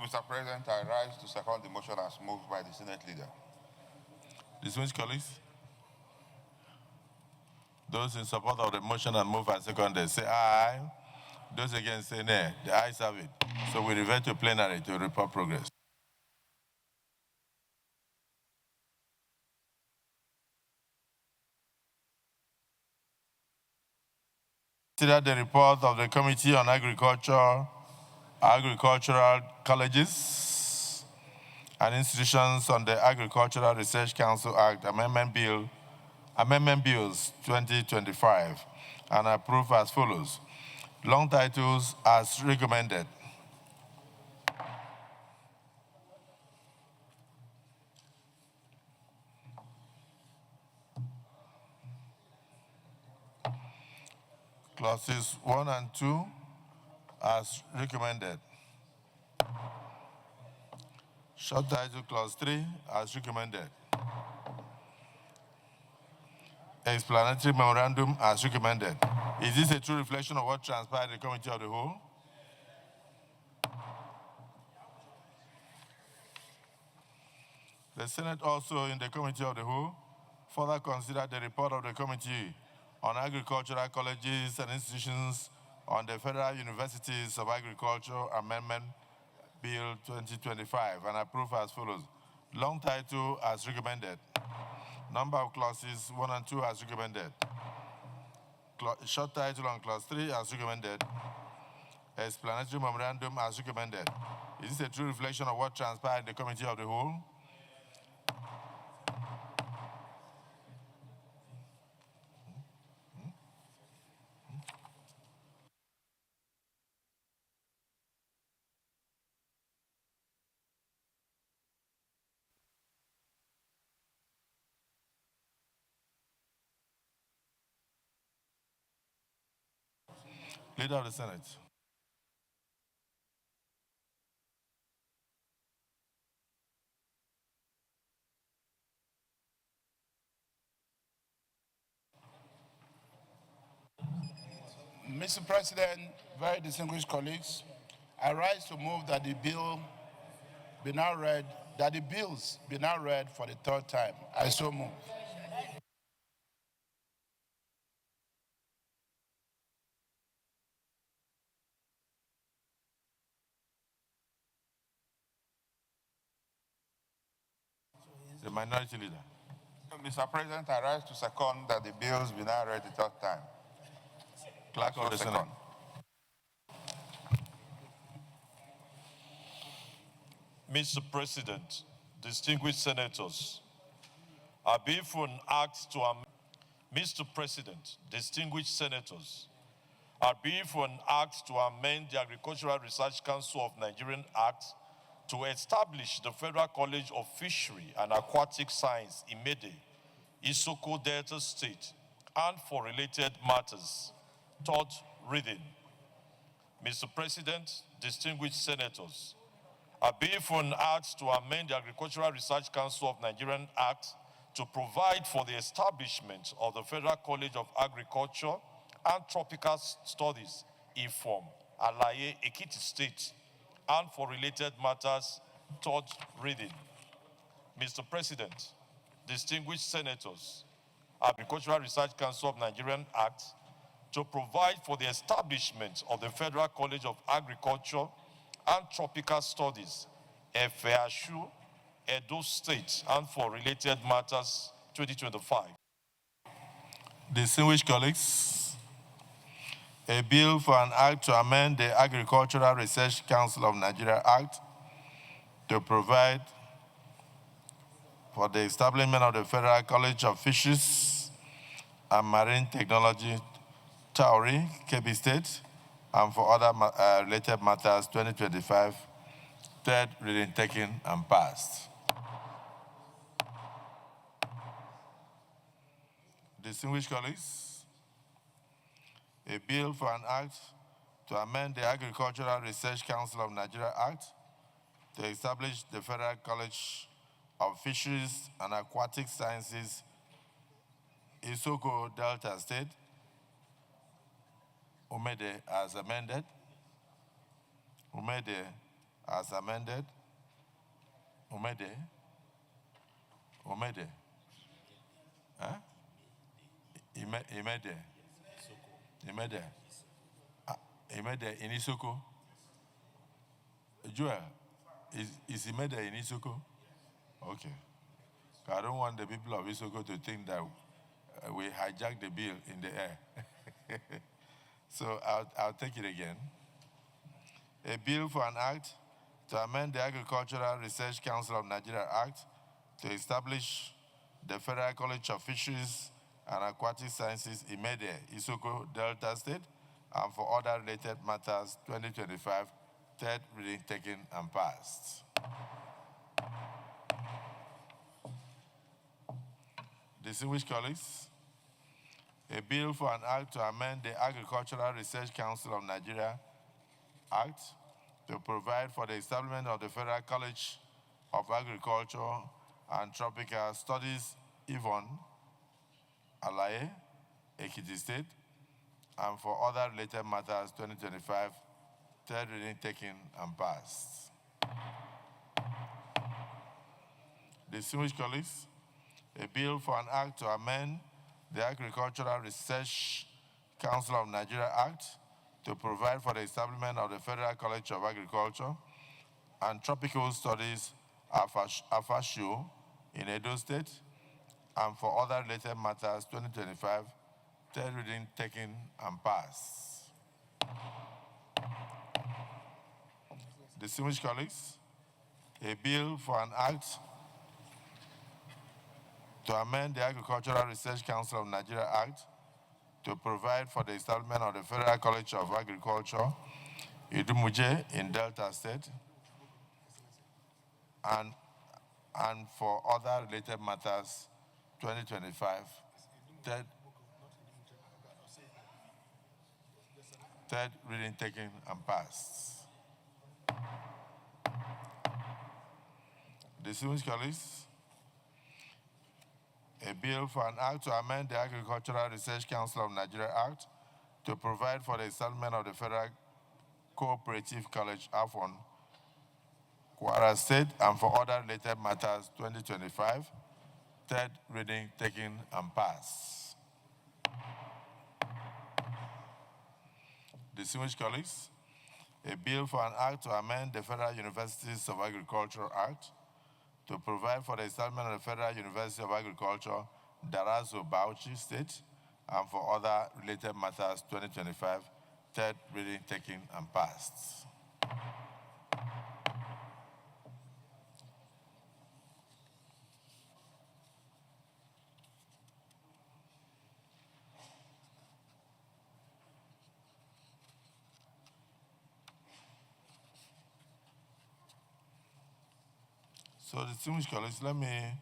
Mr. President, I rise to second the motion as moved by the Senate Leader. Distinguished colleagues, those in support of the motion and move as seconded, say aye. Those against say nay. The ayes have it. So we revert to plenary to report progress. Consider the report of the Committee on Agricultural Colleges and Institutions on the Agricultural Research Council Act Amendment Bills 2025 and approve as follows. Long titles as recommended. Clauses 1 and 2 as recommended. Short title clause 3 as recommended. Explanatory memorandum as recommended. Is this a true reflection of what transpired in the Committee of the Whole? The Senate also, in the Committee of the Whole, further considered the report of the Committee on Agricultural Colleges and Institutions on the Federal Universities of Agriculture Amendment Bill 2025 and approved as follows. Long title as recommended. Number of clauses 1 and 2 as recommended. Short title on clause 3 as recommended. Explanatory memorandum as recommended. Is this a true reflection of what transpired in the Committee of the Whole? Leader of the Senate. Mr. President, very distinguished colleagues, I rise to move that the bill be now read, that the bills be now read for the third time. I so move. The Minority Leader. Mr. President, I rise to second that the bills be now read the third time. Clerk of the Senate. Mr. President, distinguished senators, I beg for an act to amend. Mr. President, distinguished senators, I beg for an act to amend the Agricultural Research Council of Nigerian Act to establish the Federal College of Fishery and Aquatic Science in Mede, Isoko Delta State, and for related matters. Third reading. Mr. President, distinguished senators, I beg for an act to amend the Agricultural Research Council of Nigerian Act to provide for the establishment of the Federal College of Agriculture and Tropical Studies, IFOM, Alaye, Ekiti State, and for related matters. Third reading. Mr. President, distinguished senators, Agricultural Research Council of Nigerian Act to provide for the establishment of the Federal College of Agriculture and Tropical Studies, FASU, Edo State, and for related matters, 2025. Distinguished colleagues, a bill for an act to amend the Agricultural Research Council of Nigeria Act to provide for the establishment of the Federal College of Fisheries and Marine Technology, Tauri, Kebbi State, and for other related matters, 2025, third reading taken and passed. Distinguished colleagues, a bill for an act to amend the Agricultural Research Council of Nigeria Act to establish the Federal College of Fisheries and Aquatic Sciences, Isoko Delta State, Umede as amended. Umede as amended. Umede. Umede. Huh? Imede. Imede. Imede in Isoko. Joel, is Imede in Isoko? Okay. I don't want the people of Isoko to think that we hijacked the bill in the air. So I'll take it again. A bill for an act to amend the Agricultural Research Council of Nigeria Act to establish the Federal College of Fisheries and Aquatic Sciences, Imede, Isoko, Delta State, and for other related matters, 2025, third reading taken and passed. Distinguished colleagues, a bill for an act to amend the Agricultural Research Council of Nigeria Act to provide for the establishment of the Federal College of Agriculture and Tropical Studies, Yvonne, Alaye, Ekiti State, and for other related matters, 2025, third reading taken and passed. Distinguished colleagues, a bill for an act to amend the Agricultural Research Council of Nigeria Act to provide for the establishment of the Federal College of Agriculture and Tropical Studies, AFASHU, in Edo State, and for other related matters, 2025, third reading taken and passed. Distinguished colleagues, a bill for an act to amend the Agricultural Research Council of Nigeria Act to provide for the establishment of the Federal College of Agriculture, Idumuje in Delta State, and for other related matters, 2025, third reading taken and passed. Distinguished colleagues, a bill for an act to amend the Agricultural Research Council of Nigeria Act to provide for the establishment of the Federal Cooperative College, AFON, Kwara State, and for other related matters, 2025, third reading taken and passed. Distinguished colleagues, a bill for an act to amend the Federal Universities of Agriculture Act to provide for the establishment of the Federal University of Agriculture, Darazo, Bauchi State, and for other related matters, 2025, third reading taken and passed. So, distinguished colleagues, let me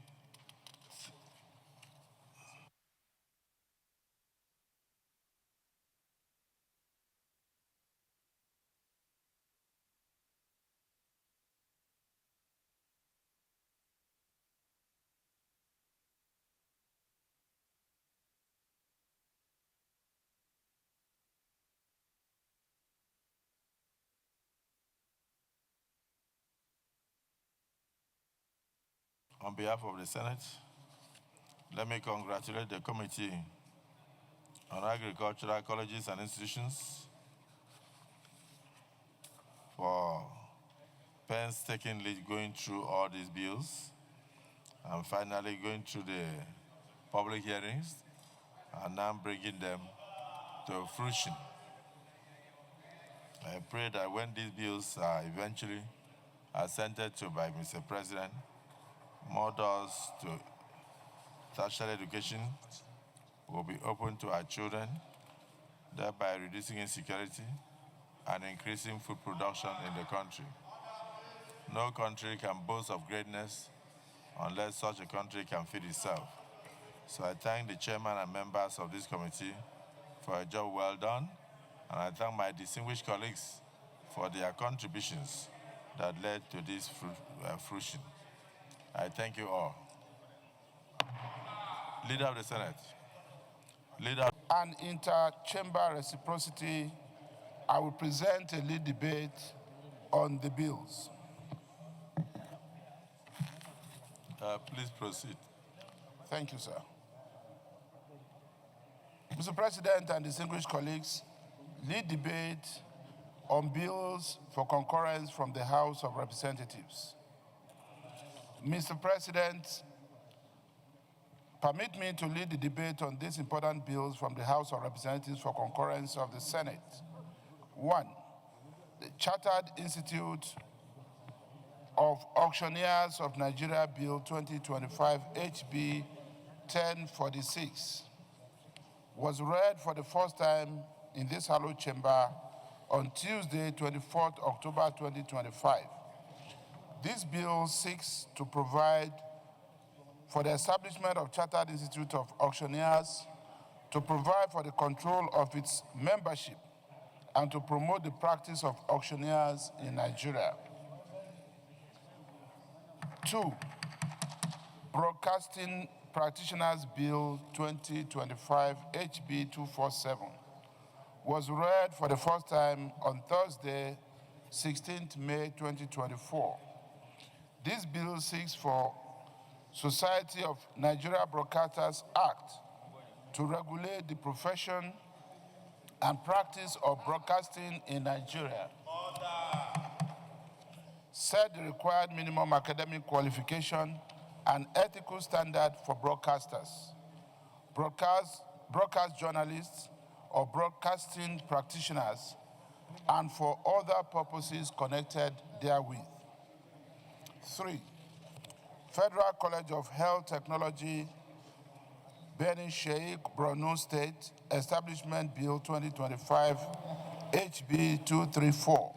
on behalf of the Senate, let me congratulate the Committee on Agricultural Colleges and Institutions for painstakingly going through all these bills and finally going through the public hearings and now bringing them to fruition. I pray that when these bills are eventually assented to by Mr. President, more doors to tertiary education will be open to our children, thereby reducing insecurity and increasing food production in the country. No country can boast of greatness unless such a country can feed itself. So I thank the chairman and members of this committee for a job well done, and I thank my distinguished colleagues for their contributions that led to this fruition. I thank you all. Leader of the Senate. Leader. And inter-chamber reciprocity, I will present a lead debate on the bills. Please proceed. Thank you, sir. Mr. President and distinguished colleagues, lead debate on bills for concurrence from the House of Representatives. Mr. President, permit me to lead the debate on these important bills from the House of Representatives for concurrence of the Senate. 1, the Chartered Institute of Auctioneers of Nigeria Bill 2025 HB 1046 was read for the first time in this hallowed chamber on Tuesday, 24th October 2025. This bill seeks to provide for the establishment of Chartered Institute of Auctioneers, to provide for the control of its membership, and to promote the practice of auctioneers in Nigeria. 2, Broadcasting Practitioners Bill 2025 HB 247 was read for the first time on Thursday, 16th May 2024. This bill seeks for Society of Nigeria Broadcasters Act to regulate the profession and practice of broadcasting in Nigeria. Set the required minimum academic qualification and ethical standard for broadcasters, broadcast journalists, or broadcasting practitioners, and for other purposes connected therewith. 3, Federal College of Health Technology, Benin Sheikh, Borno State, Establishment Bill 2025, HB 234,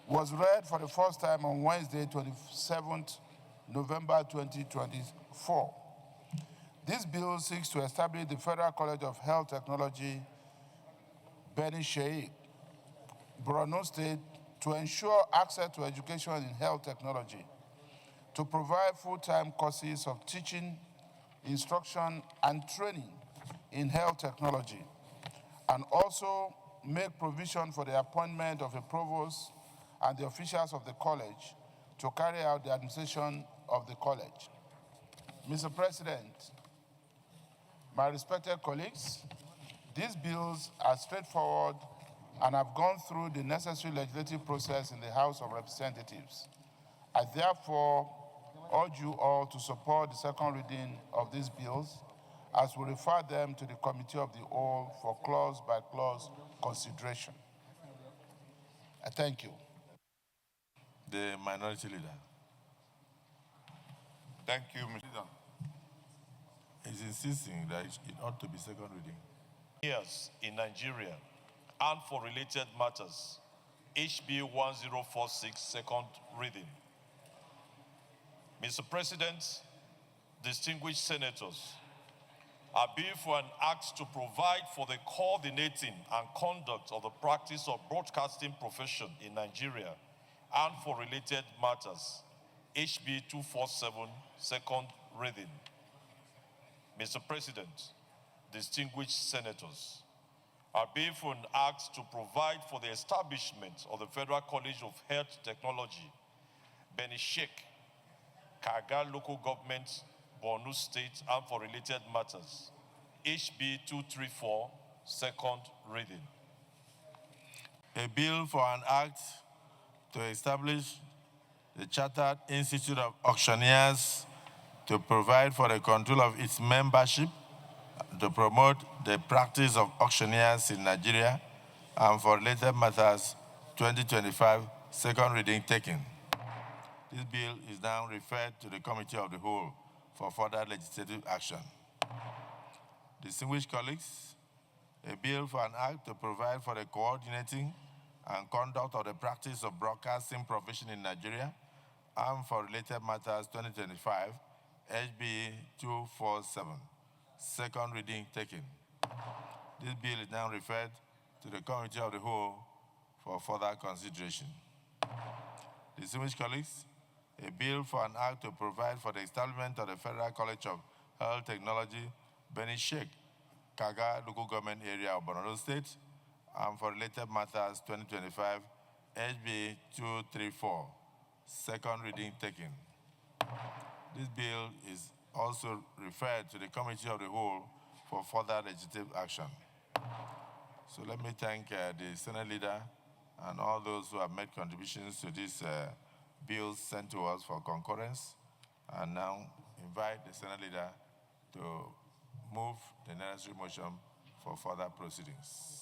was read for the first time on Wednesday, 27th November 2024. This bill seeks to establish the Federal College of Health Technology, Benin Sheikh, Borno State, to ensure access to education in health technology, to provide full-time courses of teaching, instruction, and training in health technology, and also make provision for the appointment of a provost and the officials of the college to carry out the administration of the college. Mr. President, my respected colleagues, these bills are straightforward and have gone through the necessary legislative process in the House of Representatives. I therefore urge you all to support the second reading of these bills as we refer them to the Committee of the Whole for clause-by-clause consideration. I thank you. The Minority Leader. Thank you, Mr. Leader. He's insisting that it ought to be second reading. Years in Nigeria and for related matters, HB 1046, second reading. Mr. President, distinguished senators, I bill for an act to provide for the coordinating and conduct of the practice of broadcasting profession in Nigeria and for related matters, HB 247, second reading. Mr. President, distinguished senators, I bill for an act to provide for the establishment of the Federal College of Health Technology, Benin Sheikh, Kaga Local Government, Borno State, and for related matters, HB 234, second reading. A bill for an act to establish the Chartered Institute of Auctioneers to provide for the control of its membership, to promote the practice of auctioneers in Nigeria, and for related matters, 2025, second reading taken. This bill is now referred to the Committee of the Whole for further legislative action. Distinguished colleagues, a bill for an act to provide for the coordinating and conduct of the practice of broadcasting profession in Nigeria and for related matters 2025, HB 247, second reading taken. This bill is now referred to the Committee of the Whole for further consideration. Distinguished colleagues, a bill for an act to provide for the establishment of the Federal College of Health Technology, Beni Sheikh, Kaga Local Government Area of Borno State, and for related matters 2025, HB 234, second reading taken. This bill is also referred to the Committee of the Whole for further legislative action. So let me thank the Senate leader and all those who have made contributions to these bills sent to us for concurrence, and now invite the Senate leader to move the necessary motion for further proceedings.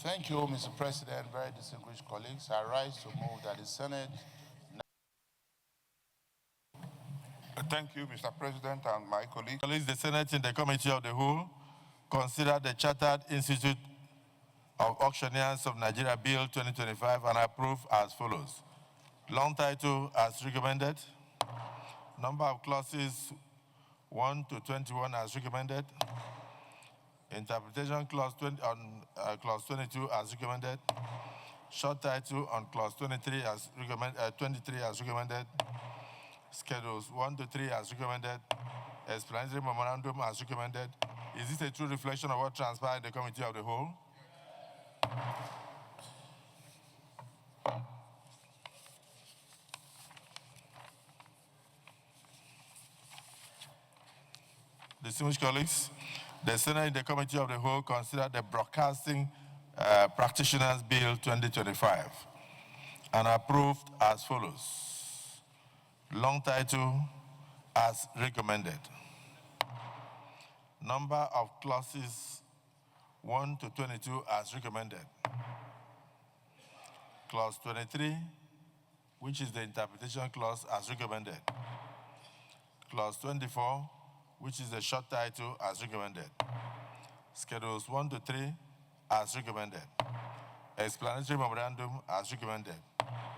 Thank you, Mr. President. Very distinguished colleagues. I rise to move that the Senate. Thank you, Mr. President and my colleagues. Colleagues, the Senate in the Committee of the Whole consider the Chartered Institute of Auctioneers of Nigeria Bill 2025 and approve as follows. Long title as recommended. Number of clauses 1 to 21 as recommended. Interpretation clause 20 on clause 22 as recommended. Short title on clause 23 as recommended. Schedules 1 to 3 as recommended. Explanatory memorandum as recommended. Is this a true reflection of what transpired in the Committee of the Whole? Distinguished colleagues, the Senate in the Committee of the Whole considered the Broadcasting Practitioners Bill 2025 and approved as follows. Long title as recommended. Number of clauses 1 to 22 as recommended. Clause 23, which is the interpretation clause as recommended. Clause 24, which is the short title as recommended. Schedules 1 to 3 as recommended. Explanatory memorandum as recommended.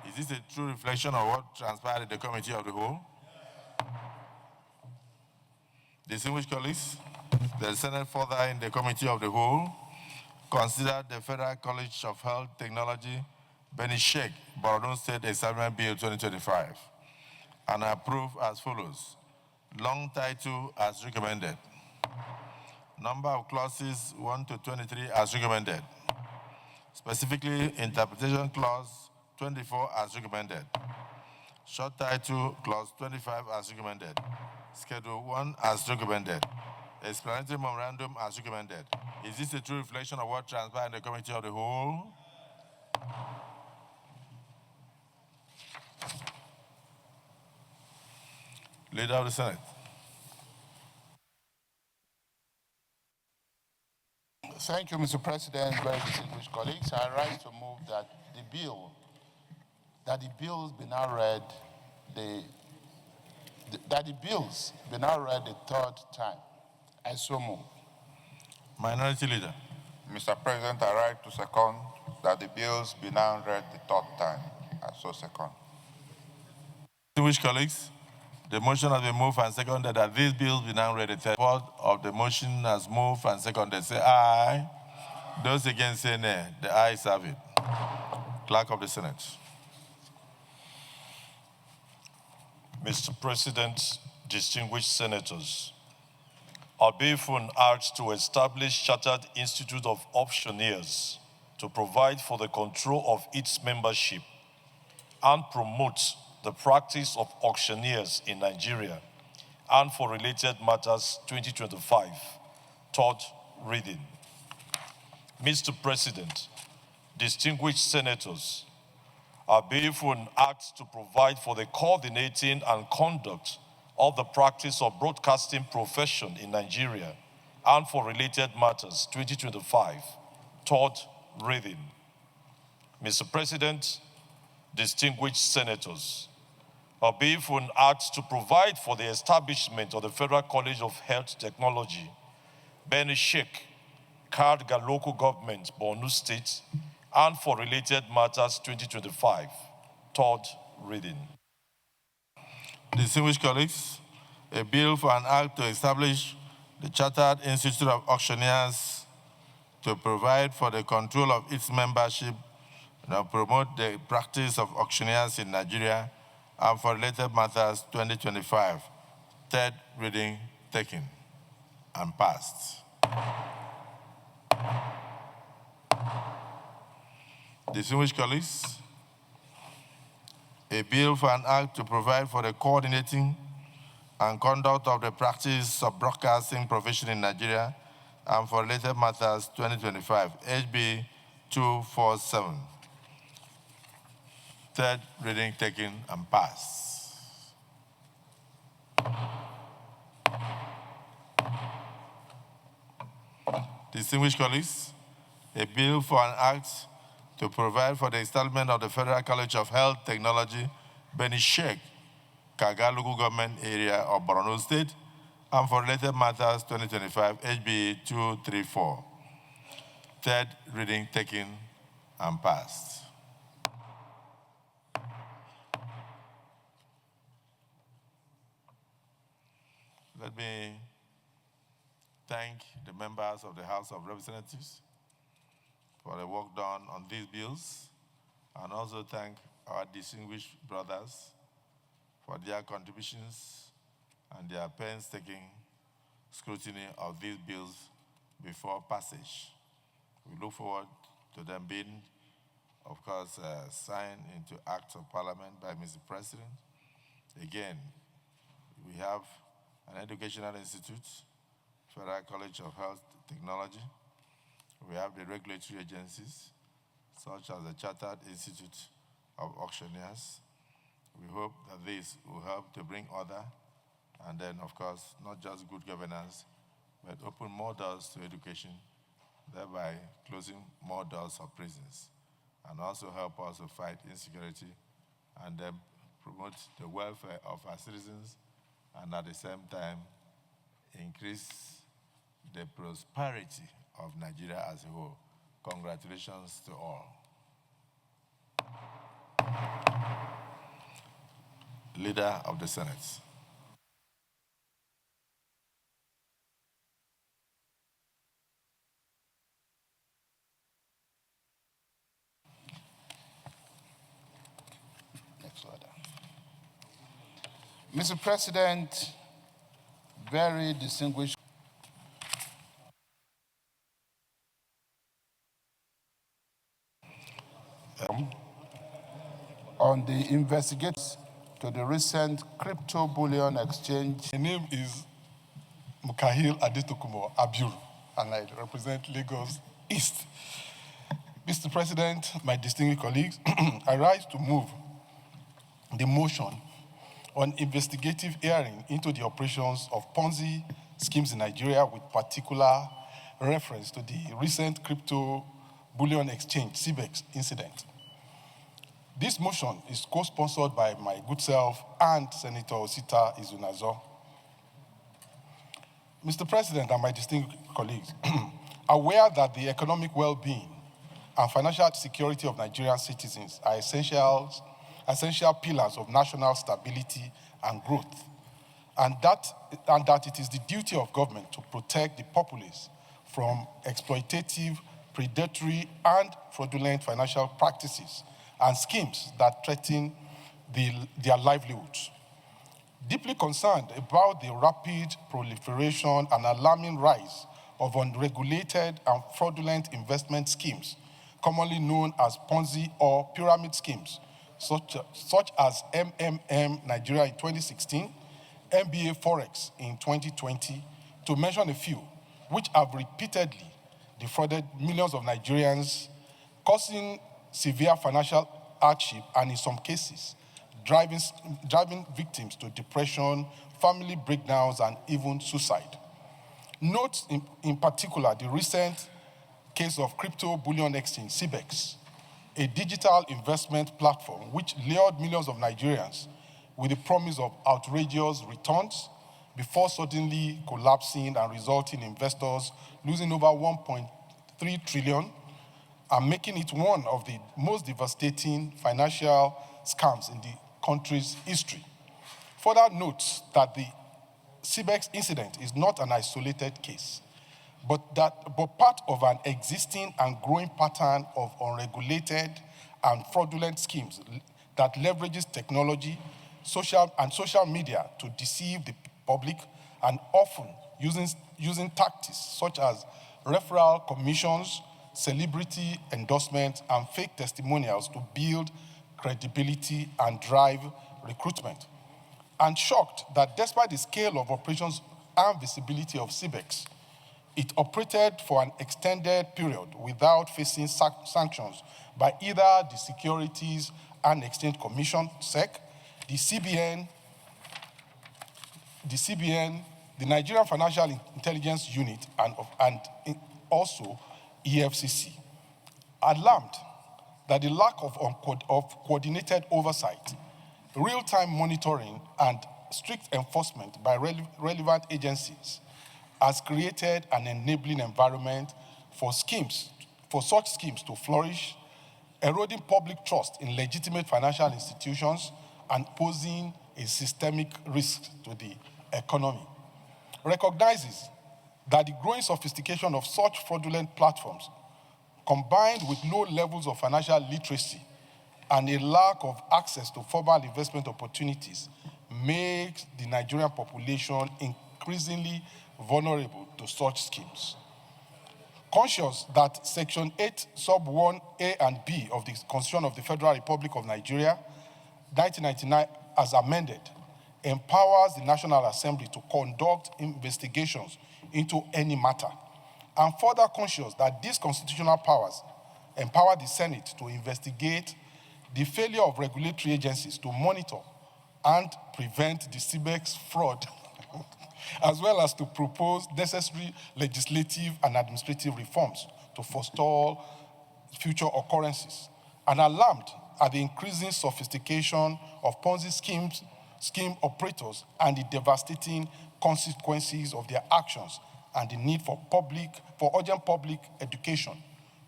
Is this a true reflection of what transpired in the Committee of the Whole? Distinguished colleagues, the Senate further in the Committee of the Whole considered the Federal College of Health Technology, Beni Sheikh, Borno State Establishment Bill 2025 and approved as follows. Long title as recommended. Number of clauses 1 to 23 as recommended. Specifically, interpretation clause 24 as recommended. Short title clause 25 as recommended. Schedule 1 as recommended. Explanatory memorandum as recommended. Is this a true reflection of what transpired in the Committee of the Whole? Leader of the Senate. Thank you, Mr. President. Very distinguished colleagues. I rise to move that the bills be now read the third time. I so move. Minority Leader. Mr. President, I rise to second that the bills be now read the third time. I so second. Distinguished colleagues, the motion has been moved and seconded that these bills be now read the third. Support of the motion has moved and seconded. Say aye. Those against say nay. The ayes have it. Clerk of the Senate. Mr. President, distinguished senators, our bill for an act to establish Chartered Institute of Auctioneers to provide for the control of its membership and promote the practice of auctioneers in Nigeria and for related matters 2025, third reading. Mr. President, distinguished senators, our bill for an act to provide for the coordinating and conduct of the practice of broadcasting profession in Nigeria and for related matters 2025, third reading. Mr. President, distinguished senators, our bill for an act to provide for the establishment of the Federal College of Health Technology, Beni Sheikh, Kadga Local Government, Borno State, and for related matters 2025, third reading. Distinguished colleagues, a bill for an act to establish the Chartered Institute of Auctioneers to provide for the control of its membership and promote the practice of auctioneers in Nigeria and for related matters 2025. Third reading taken and passed. Distinguished colleagues, a bill for an act to provide for the coordinating and conduct of the practice of broadcasting profession in Nigeria and for related matters 2025, HB 247. Third reading taken and passed. Distinguished colleagues, a bill for an act to provide for the establishment of the Federal College of Health Technology, Beni Sheikh, Kagalugu Government Area of Borno State, and for related matters 2025, HB 234. Third reading taken and passed. Let me thank the members of the House of Representatives for the work done on these bills, and also thank our distinguished brothers for their contributions and their painstaking scrutiny of these bills before passage. We look forward to them being, of course, signed into Acts of Parliament by Mr. President. Again, we have an educational institute, Federal College of Health Technology. We have the regulatory agencies, such as the Chartered Institute of Auctioneers. We hope that this will help to bring order, and then, of course, not just good governance, but open more doors to education, thereby closing more doors of prisons, and also help us to fight insecurity, and then promote the welfare of our citizens, and at the same time, increase the prosperity of Nigeria as a whole. Congratulations to all. Leader of the Senate. Next order. Mr. President, very distinguished on the investigations to the recent crypto bullion exchange. My name is Mukahil Adetokumo Abiru, and I represent Lagos East. Mr. President, my distinguished colleagues, I rise to move the motion on investigative hearing into the operations of Ponzi schemes in Nigeria, with particular reference to the recent crypto bullion exchange, CBEX incident. This motion is co-sponsored by my good self and Senator Osita Izunazo. Mr. President and my distinguished colleagues, aware that the economic well-being and financial security of Nigerian citizens are essential pillars of national stability and growth, and that it is the duty of government to protect the populace from exploitative, predatory, and fraudulent financial practices and schemes that threaten their livelihoods. Deeply concerned about the rapid proliferation and alarming rise of unregulated and fraudulent investment schemes, commonly known as Ponzi or pyramid schemes, such as MMM Nigeria in 2016, MBA Forex in 2020, to mention a few, which have repeatedly defrauded millions of Nigerians, causing severe financial hardship and, in some cases, driving victims to depression, family breakdowns, and even suicide. Note in particular the recent case of crypto bullion exchange, CBEX, a digital investment platform which lured millions of Nigerians with the promise of outrageous returns before suddenly collapsing and resulting in investors losing over 1.3 trillion and making it one of the most devastating financial scams in the country's history. Further notes that the CBEX incident is not an isolated case, but part of an existing and growing pattern of unregulated and fraudulent schemes that leverages technology, social media to deceive the public, and often using tactics such as referral commissions, celebrity endorsements, and fake testimonials to build credibility and drive recruitment. I'm shocked that despite the scale of operations and visibility of CBEX, it operated for an extended period without facing sanctions by either the Securities and Exchange Commission, SEC, the CBN, the Nigerian Financial Intelligence Unit, and also EFCC. Alarmed that the lack of coordinated oversight, real-time monitoring, and strict enforcement by relevant agencies has created an enabling environment for such schemes to flourish, eroding public trust in legitimate financial institutions and posing a systemic risk to the economy. Recognizes that the growing sophistication of such fraudulent platforms, combined with low levels of financial literacy and a lack of access to formal investment opportunities, makes the Nigerian population increasingly vulnerable to such schemes. Conscious that Section 8, Sub 1A and B of the Constitution of the Federal Republic of Nigeria, 1999, as amended, empowers the National Assembly to conduct investigations into any matter, and further conscious that these constitutional powers empower the Senate to investigate the failure of regulatory agencies to monitor and prevent the CBEX fraud, as well as to propose necessary legislative and administrative reforms to forestall future occurrences, and alarmed at the increasing sophistication of Ponzi scheme operators and the devastating consequences of their actions, and the need for urgent public education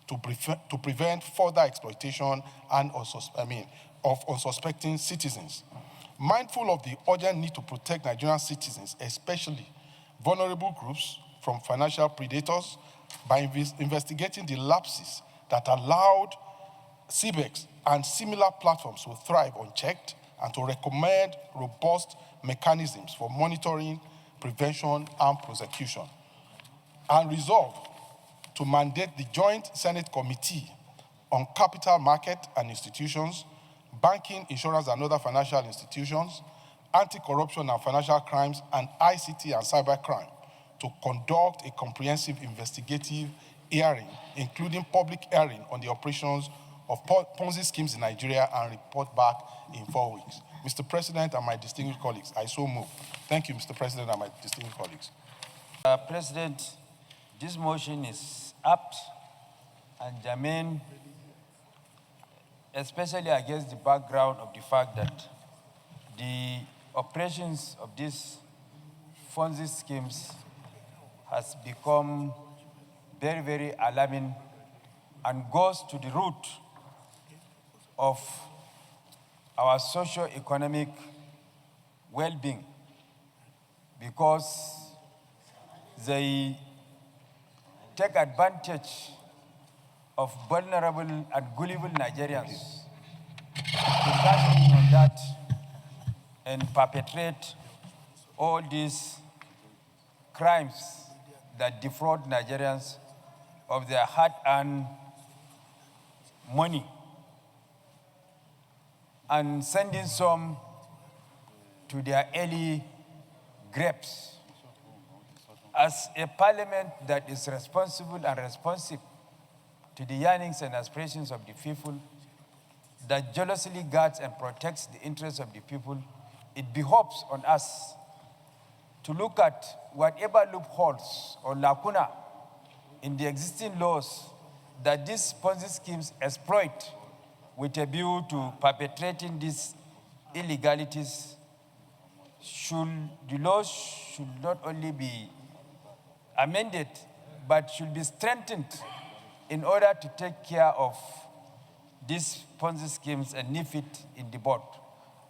to prevent further exploitation of unsuspecting citizens. Mindful of the urgent need to protect Nigerian citizens, especially vulnerable groups, from financial predators, by investigating the lapses that allowed CBEX and similar platforms to thrive unchecked, and to recommend robust mechanisms for monitoring, prevention, and prosecution. And resolve to mandate the Joint Senate Committee on Capital Market and Institutions, Banking, Insurance, and Other Financial Institutions, Anti-Corruption and Financial Crimes, and ICT and Cybercrime to conduct a comprehensive investigative hearing, including public hearing on the operations of Ponzi schemes in Nigeria, and report back in 4 weeks. Mr. President and my distinguished colleagues, I so move. Thank you, Mr. President and my distinguished colleagues. President, this motion is apt and germane, especially against the background of the fact that the operations of these Ponzi schemes has become very, very alarming and goes to the root of our socio-economic well-being, because they take advantage of vulnerable and gullible Nigerians to cash in on that and perpetrate all these crimes that defraud Nigerians of their hard-earned money, and sending some to their early graves. As a parliament that is responsible and responsive to the yearnings and aspirations of the people, that jealously guards and protects the interests of the people, it behoves on us to look at whatever loopholes or lacuna in the existing laws that these Ponzi schemes exploit with a view to perpetrating these illegalities. The laws should not only be amended, but should be strengthened in order to take care of these Ponzi schemes and nip it in the bud.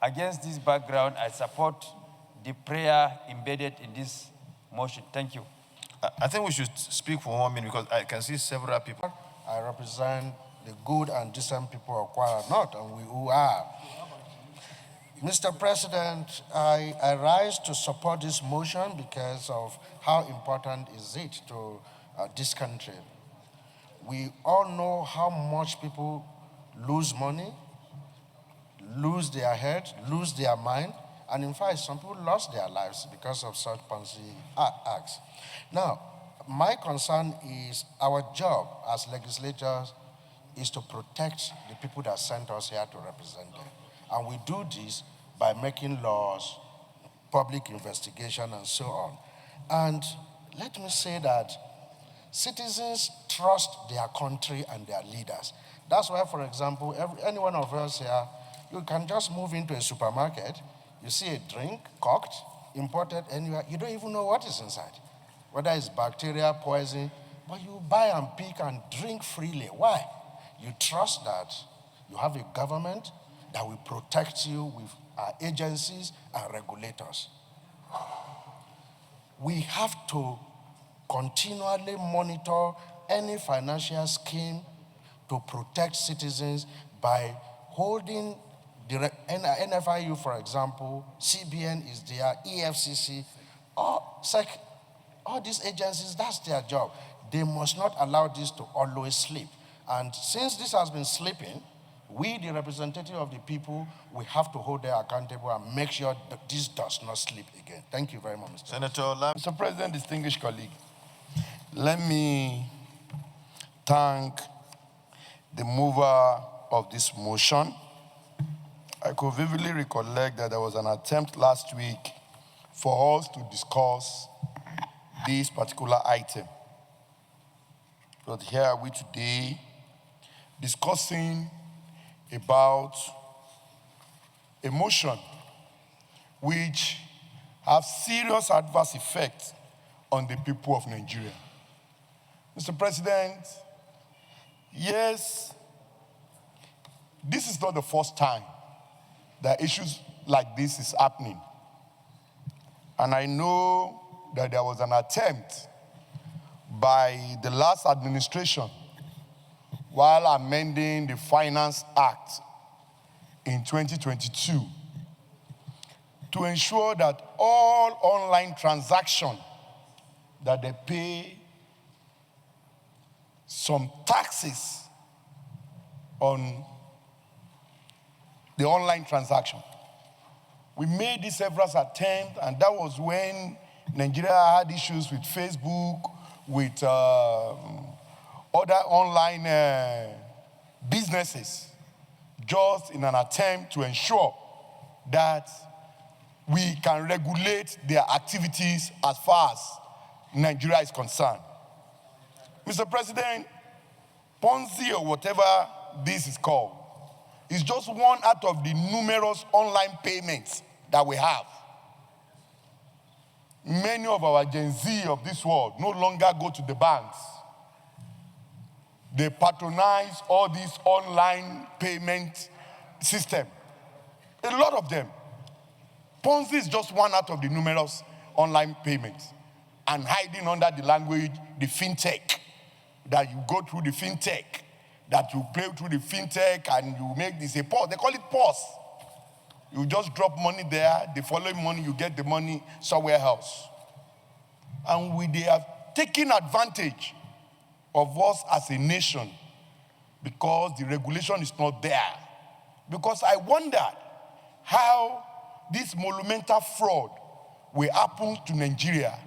Against this background, I support the prayer embedded in this motion. Thank you. I think we should speak for 1 minute because I can see several people. I represent the good and decent people of Kwara North, and we who are. Mr. President, I rise to support this motion because of how important is it to this country. We all know how much people lose money, lose their head, lose their mind, and in fact, some people lost their lives because of such policy acts. Now, my concern is our job as legislators is to protect the people that sent us here to represent them. And we do this by making laws, public investigation, and so on. And let me say that citizens trust their country and their leaders. That's why, for example, any one of us here, you can just move into a supermarket, you see a drink, cooked, imported anywhere, you don't even know what is inside, whether it's bacteria, poison, but you buy and pick and drink freely. Why? You trust that you have a government that will protect you with our agencies and regulators. We have to continually monitor any financial scheme to protect citizens by holding the NFIU, for example, CBN is there, EFCC, all these agencies, that's their job. They must not allow this to always slip. And since this has been slipping, we, the representative of the people, we have to hold them accountable and make sure that this does not slip again. Thank you very much, Mr. Senator Lam. Mr. President, distinguished colleague, let me thank the mover of this motion. I could vividly recollect that there was an attempt last week for us to discuss this particular item. But here are we today discussing about a motion which have serious adverse effects on the people of Nigeria. Mr. President, yes, this is not the first time that issues like this is happening. And I know that there was an attempt by the last administration while amending the Finance Act in 2022 to ensure that all online transactions that they pay some taxes on the online transaction. We made this several attempts, and that was when Nigeria had issues with Facebook, with other online businesses, just in an attempt to ensure that we can regulate their activities as far as Nigeria is concerned. Mr. President, Ponzi or whatever this is called is just one out of the numerous online payments that we have. Many of our Gen Z of this world no longer go to the banks. They patronize all these online payment system. A lot of them. Ponzi is just one out of the numerous online payments. And hiding under the language, the fintech, that you go through the fintech, that you play through the fintech and you make this a pause. They call it pause. You just drop money there, the following money, you get the money somewhere else. And they have taken advantage of us as a nation because the regulation is not there. Because I wondered how this monumental fraud will happen to Nigeria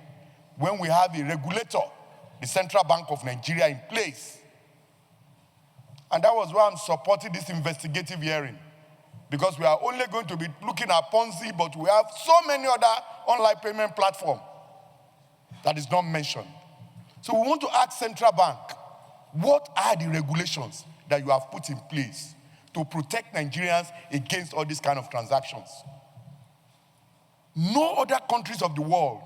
when we have a regulator, the Central Bank of Nigeria, in place. And that was why I'm supporting this investigative hearing. Because we are only going to be looking at Ponzi, but we have so many other online payment platforms that is not mentioned. So we want to ask Central Bank, what are the regulations that you have put in place to protect Nigerians against all these kind of transactions? No other countries of the world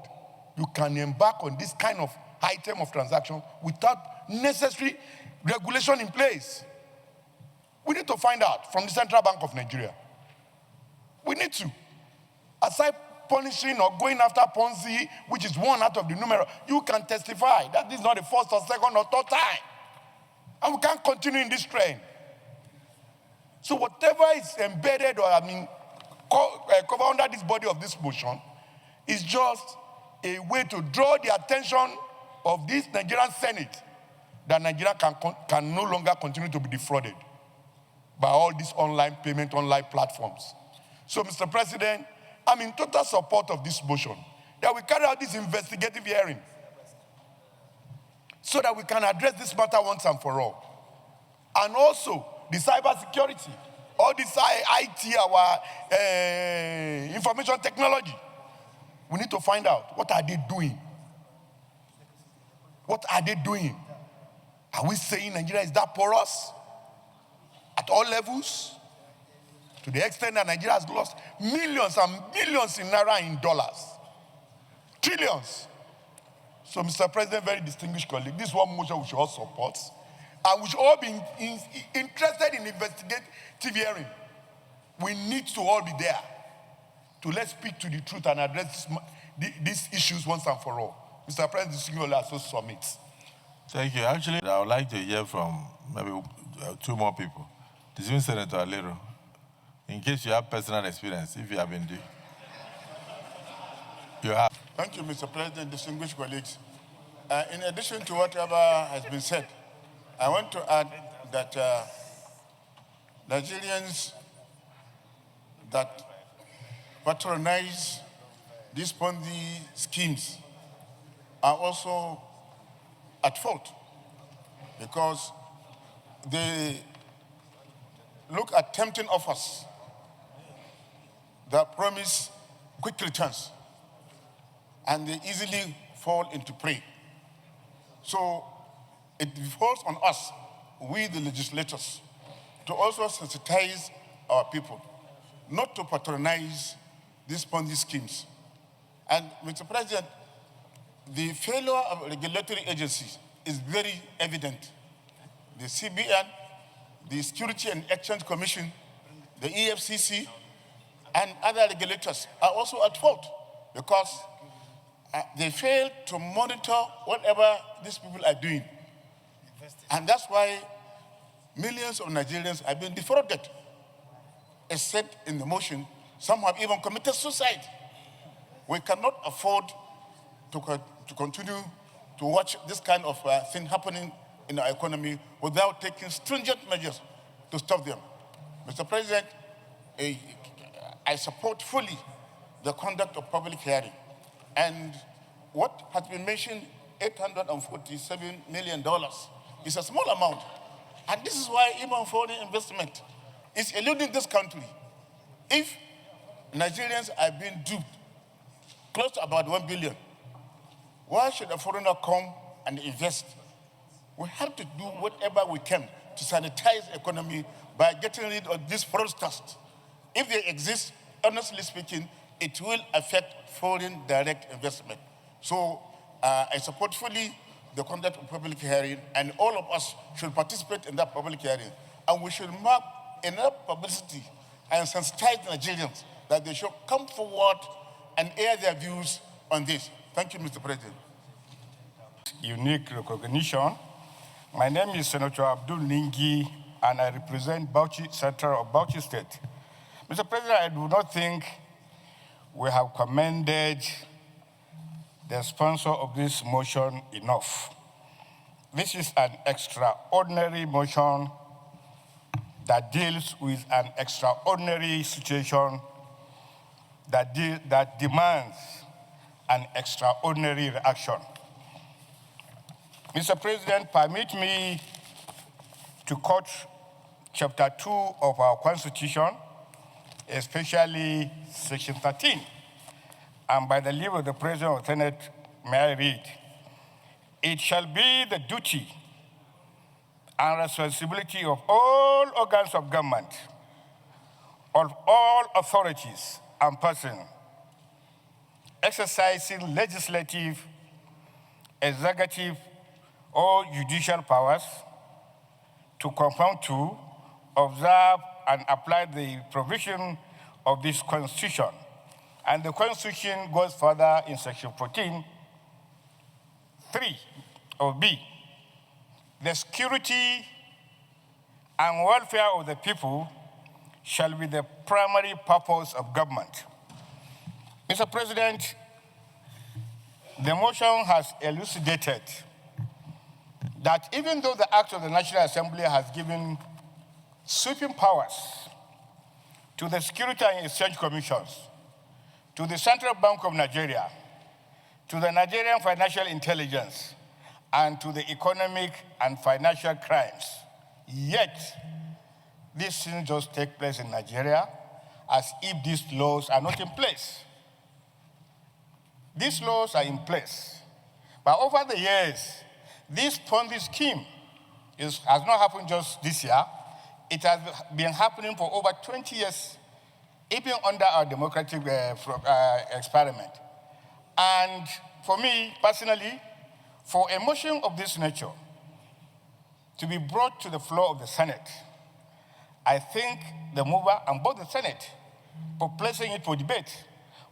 you can embark on this kind of item of transaction without necessary regulation in place. We need to find out from the Central Bank of Nigeria. We need to. Aside punishing or going after Ponzi, which is one out of the numerous, you can testify that this is not the first or second or third time. And we can't continue in this trend. So whatever is embedded or, covered under this body of this motion is just a way to draw the attention of this Nigerian Senate that Nigeria can no longer continue to be defrauded by all these online payment, online platforms. So, Mr. President, I'm in total support of this motion, that we carry out this investigative hearing so that we can address this matter once and for all. And also, the cyber security, all this IT, our information technology, we need to find out, what are they doing? What are they doing? Are we saying Nigeria is that porous at all levels? To the extent that Nigeria has lost millions and billions in Naira in dollars. Trillions. So, Mr. President, very distinguished colleague, this is one motion we should all support. And we should all be interested in investigative hearing. We need to all be there to let's speak to the truth and address these issues once and for all. Mr. President, this will also submit. Thank you. Actually, I would like to hear from maybe two more people. Distinguished Senator Alero, in case you have personal experience, if you have been doing. You have. Thank you, Mr. President, distinguished colleagues. In addition to whatever has been said, I want to add that Nigerians that patronize these Ponzi schemes are also at fault because they look at tempting offers that promise quick returns and they easily fall into prey. So it falls on us, we the legislators, to also sensitize our people, not to patronize these Ponzi schemes. And Mr. President, the failure of regulatory agencies is very evident. The CBN, the Security and Exchange Commission, the EFCC, and other regulators are also at fault because they fail to monitor whatever these people are doing. And that's why millions of Nigerians have been defrauded, except in the motion, some have even committed suicide. We cannot afford to continue to watch this kind of thing happening in our economy without taking stringent measures to stop them. Mr. President, I support fully the conduct of public hearing. And what has been mentioned, $847 million, is a small amount. And this is why even foreign investment is eluding this country. If Nigerians are being duped, close to about 1 billion, why should a foreigner come and invest? We have to do whatever we can to sanitize the economy by getting rid of these fraudsters. If they exist, honestly speaking, it will affect foreign direct investment. So I support fully the conduct of public hearing, and all of us should participate in that public hearing. And we should mark enough publicity and sensitize Nigerians that they should come forward and air their views on this. Thank you, Mr. President. Unique recognition. My name is Senator Abdul Ningi, and I represent Bauchi Central of Bauchi State. Mr. President, I do not think we have commended the sponsor of this motion enough. This is an extraordinary motion that deals with an extraordinary situation that demands an extraordinary reaction. Mr. President, permit me to quote Chapter 2 of our Constitution, especially Section 13. And by the leave of the President of the Senate, may I read, "It shall be the duty and responsibility of all organs of government, of all authorities and persons exercising legislative, executive, or judicial powers to conform to, observe, and apply the provision of this Constitution And the Constitution goes further in Section 14, 3 of B. The security and welfare of the people shall be the primary purpose of government. Mr. President, the motion has elucidated that even though the Act of the National Assembly has given sweeping powers to the Security and Exchange Commissions, to the Central Bank of Nigeria, to the Nigerian Financial Intelligence, and to the economic and financial crimes, yet these things just take place in Nigeria as if these laws are not in place. These laws are in place, but over the years, this Ponzi scheme has not happened just this year. It has been happening for over 20 years, even under our democratic experiment. And for me, personally, for a motion of this nature to be brought to the floor of the Senate, I think the mover and both the Senate for placing it for debate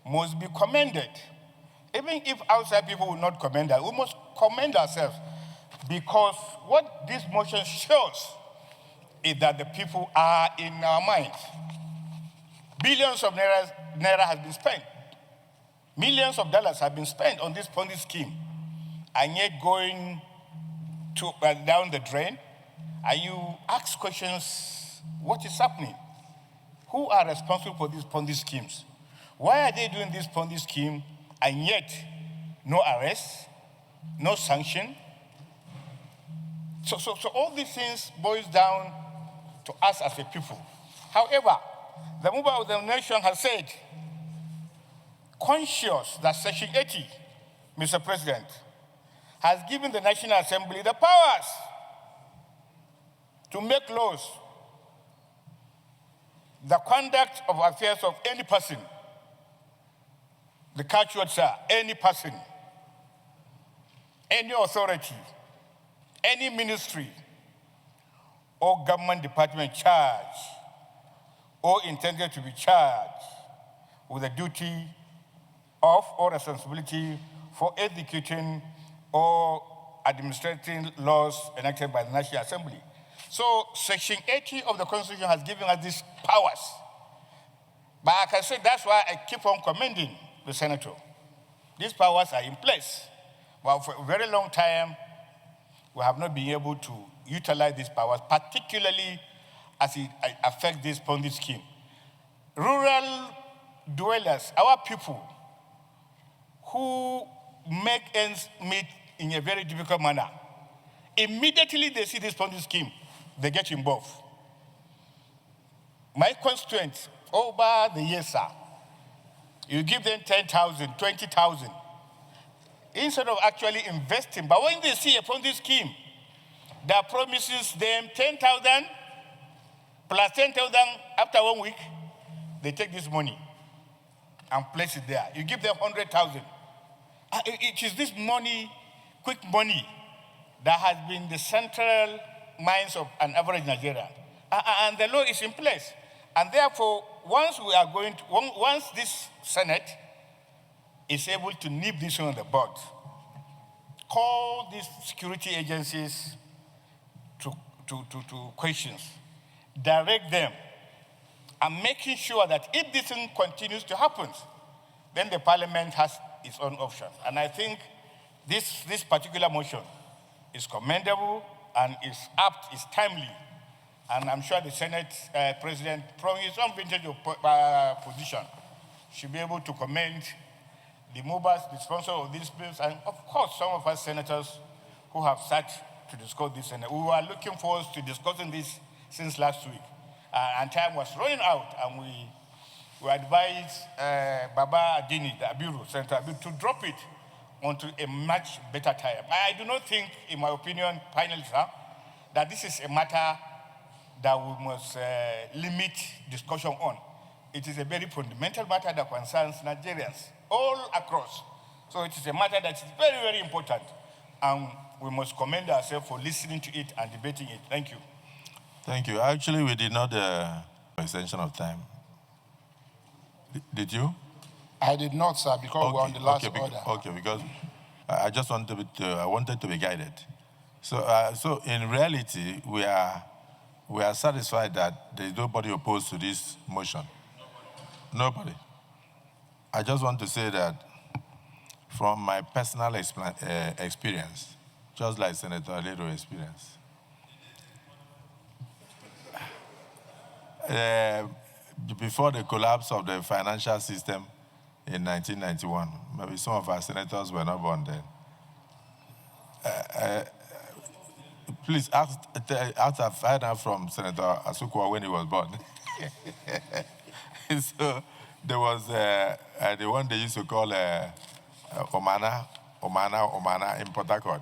must be commended. Even if outside people will not commend us, we must commend ourselves, because what this motion shows is that the people are in our minds. Billions of naira has been spent. Millions of dollars have been spent on this Ponzi scheme, and yet going down the drain, and you ask questions, what is happening? Who are responsible for these Ponzi schemes? Why are they doing this Ponzi scheme, and yet no arrest, no sanction? So all these things boils down to us as a people. However, the mover of the nation has said, conscious that Section 80, Mr. President, has given the National Assembly the powers to make laws, the conduct of affairs of any person, the catchwords are any person, any authority, any ministry or government department charged or intended to be charged with the duty of or responsibility for executing or administrating laws enacted by the National Assembly. So Section 80 of the Constitution has given us these powers. But like I said, that's why I keep on commending the Senator. These powers are in place. But for a very long time, we have not been able to utilize these powers, particularly as it affects this Ponzi scheme. Rural dwellers, our people, who make ends meet in a very difficult manner, immediately they see this Ponzi scheme, they get involved. My constituents, over the years, sir, you give them 10,000, 20,000, instead of actually investing. But when they see a Ponzi scheme that promises them 10,000 plus 10,000 after 1 week, they take this money and place it there. You give them 100,000. It is this money, quick money, that has been the central minds of an average Nigerian. And the law is in place. And therefore, once this Senate is able to nip this on the bud, call these security agencies to questions, direct them, and making sure that if this thing continues to happen, then the parliament has its own option. And I think this particular motion is commendable and is apt, is timely. And I'm sure the Senate President, from his own vintage of position, should be able to commend the movers, the sponsors of these bills, and of course, some of us senators who have sat to discuss this. And we were looking forward to discussing this since last week. And time was running out, and we advised Baba Adini, the Abiru, Senator Abiru, to drop it onto a much better time. I do not think, in my opinion, finally, sir, that this is a matter that we must limit discussion on. It is a very fundamental matter that concerns Nigerians all across. So it is a matter that is very, very important. And we must commend ourselves for listening to it and debating it. Thank you. Thank you. Actually, we did not extension of time. Did you? I did not, sir, because we're on the last order. Okay, because I just wanted I wanted to be guided. So, so in reality, we are satisfied that there is nobody opposed to this motion. Nobody. I just want to say that from my personal experience, just like Senator Alero's experience, before the collapse of the financial system in 1991, maybe some of our senators were not born then. Please ask find out from Senator Asukwa when he was born. So there was the one they used to call Omana in Port Harcourt.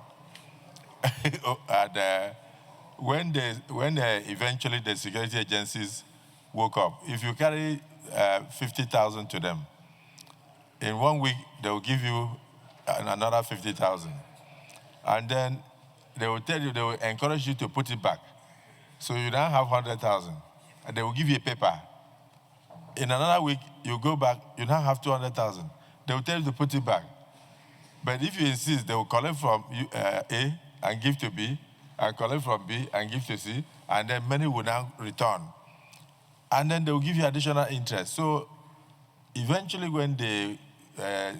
And when eventually the security agencies woke up, if you carry 50,000 to them, in 1 week they will give you another 50,000, and then they will tell you, they will encourage you to put it back. So you now have 100,000, and they will give you a paper. In another week, you go back, you now have 200,000. They will tell you to put it back. But if you insist, they will collect from A and give to B, and collect from B and give to C, and then money will now return. And then they will give you additional interest. So eventually when the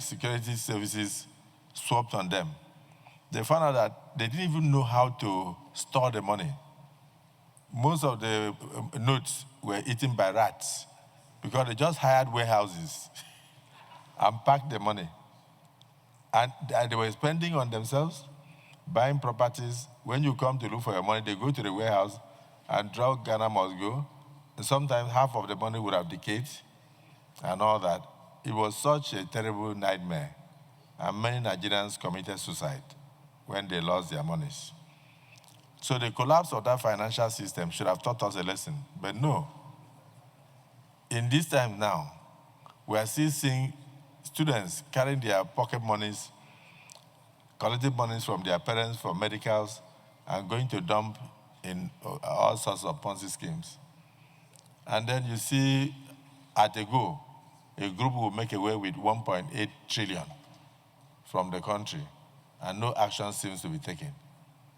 security services swapped on them, they found out that they didn't even know how to store the money. Most of the notes were eaten by rats because they just hired warehouses and packed the money. And they were spending on themselves, buying properties. When you come to look for your money, they go to the warehouse and draw Ghana must go. And sometimes half of the money would have decayed and all that. It was such a terrible nightmare. And many Nigerians committed suicide when they lost their monies. So the collapse of that financial system should have taught us a lesson. But no. In this time now, we are still seeing students carrying their pocket monies, collecting monies from their parents for medicals, and going to dump in all sorts of Ponzi schemes. And then you see, at a go, a group will make away with 1.8 trillion from the country, and no action seems to be taken.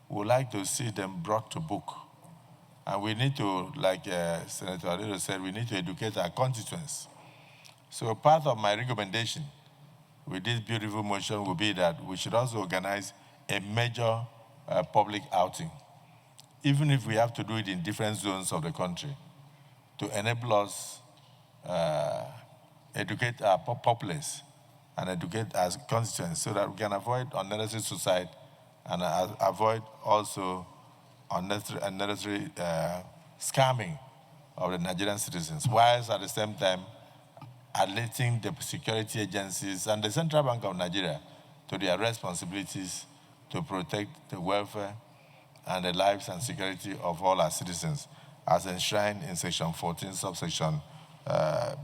We would like to see them brought to book. And we need to, like Senator Adero said, we need to educate our constituents. So part of my recommendation with this beautiful motion will be that we should also organize a major public outing, even if we have to do it in different zones of the country, to enable us educate our populace and educate our constituents so that we can avoid unnecessary suicide and avoid also unnecessary scamming of the Nigerian citizens, whilst at the same time alerting the security agencies and the Central Bank of Nigeria to their responsibilities to protect the welfare and the lives and security of all our citizens, as enshrined in Section 14, subsection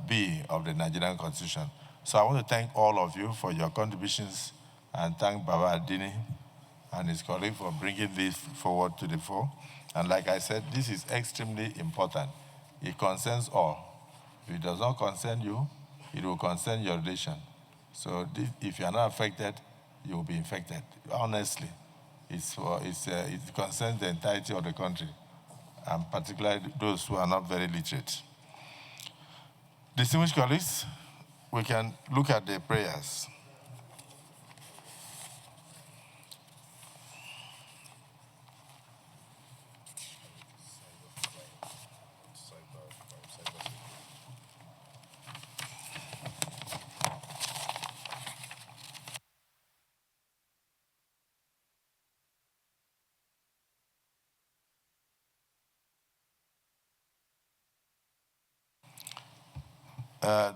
B of the Nigerian Constitution. So I want to thank all of you for your contributions and thank Baba Adini and his colleague for bringing this forward to the fore. And like I said, this is extremely important. It concerns all. If it does not concern you, it will concern your relation. So if you are not affected, you will be infected. Honestly, it concerns the entirety of the country, and particularly those who are not very literate. Distinguished colleagues, we can look at the prayers.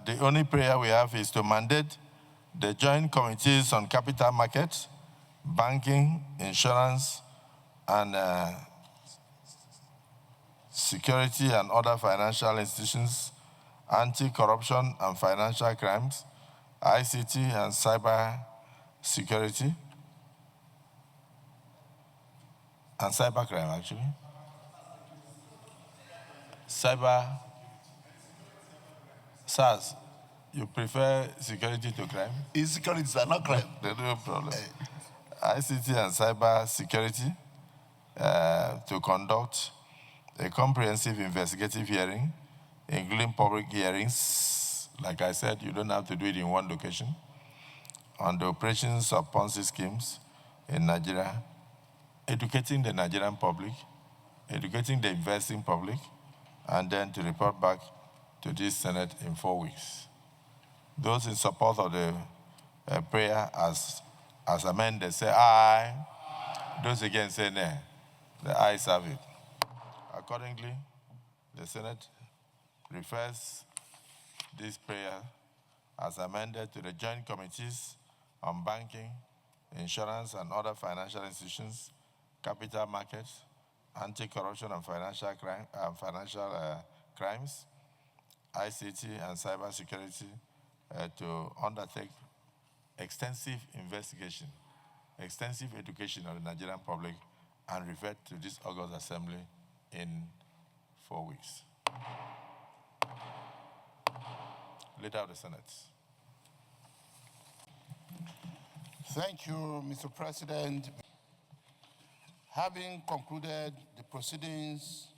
The only prayer we have is to mandate the joint committees on capital markets, banking, insurance, and security and other financial institutions, anti-corruption and financial crimes, ICT and cyber security, and cybercrime actually. SARS, You prefer security to crime? Insecurities are not crime. There's no problem. ICT and cyber security to conduct a comprehensive investigative hearing, including public hearings. Like I said, you don't have to do it in one location, on the operations of Ponzi schemes in Nigeria, educating the Nigerian public, educating the investing public, and then to report back to this Senate in 4 weeks. Those in support of the prayer as amended say aye. Those against say nay. The ayes have it. Accordingly, the Senate refers this prayer as amended to the Joint Committees on Banking, Insurance and Other Financial Institutions, Capital Markets, Anti-Corruption and Financial Crimes, ICT and Cybersecurity to undertake extensive investigation, extensive education of the Nigerian public, and refer to this August Assembly in 4 weeks. Leader of the Senate. Thank you, Mr. President. Having concluded the proceedings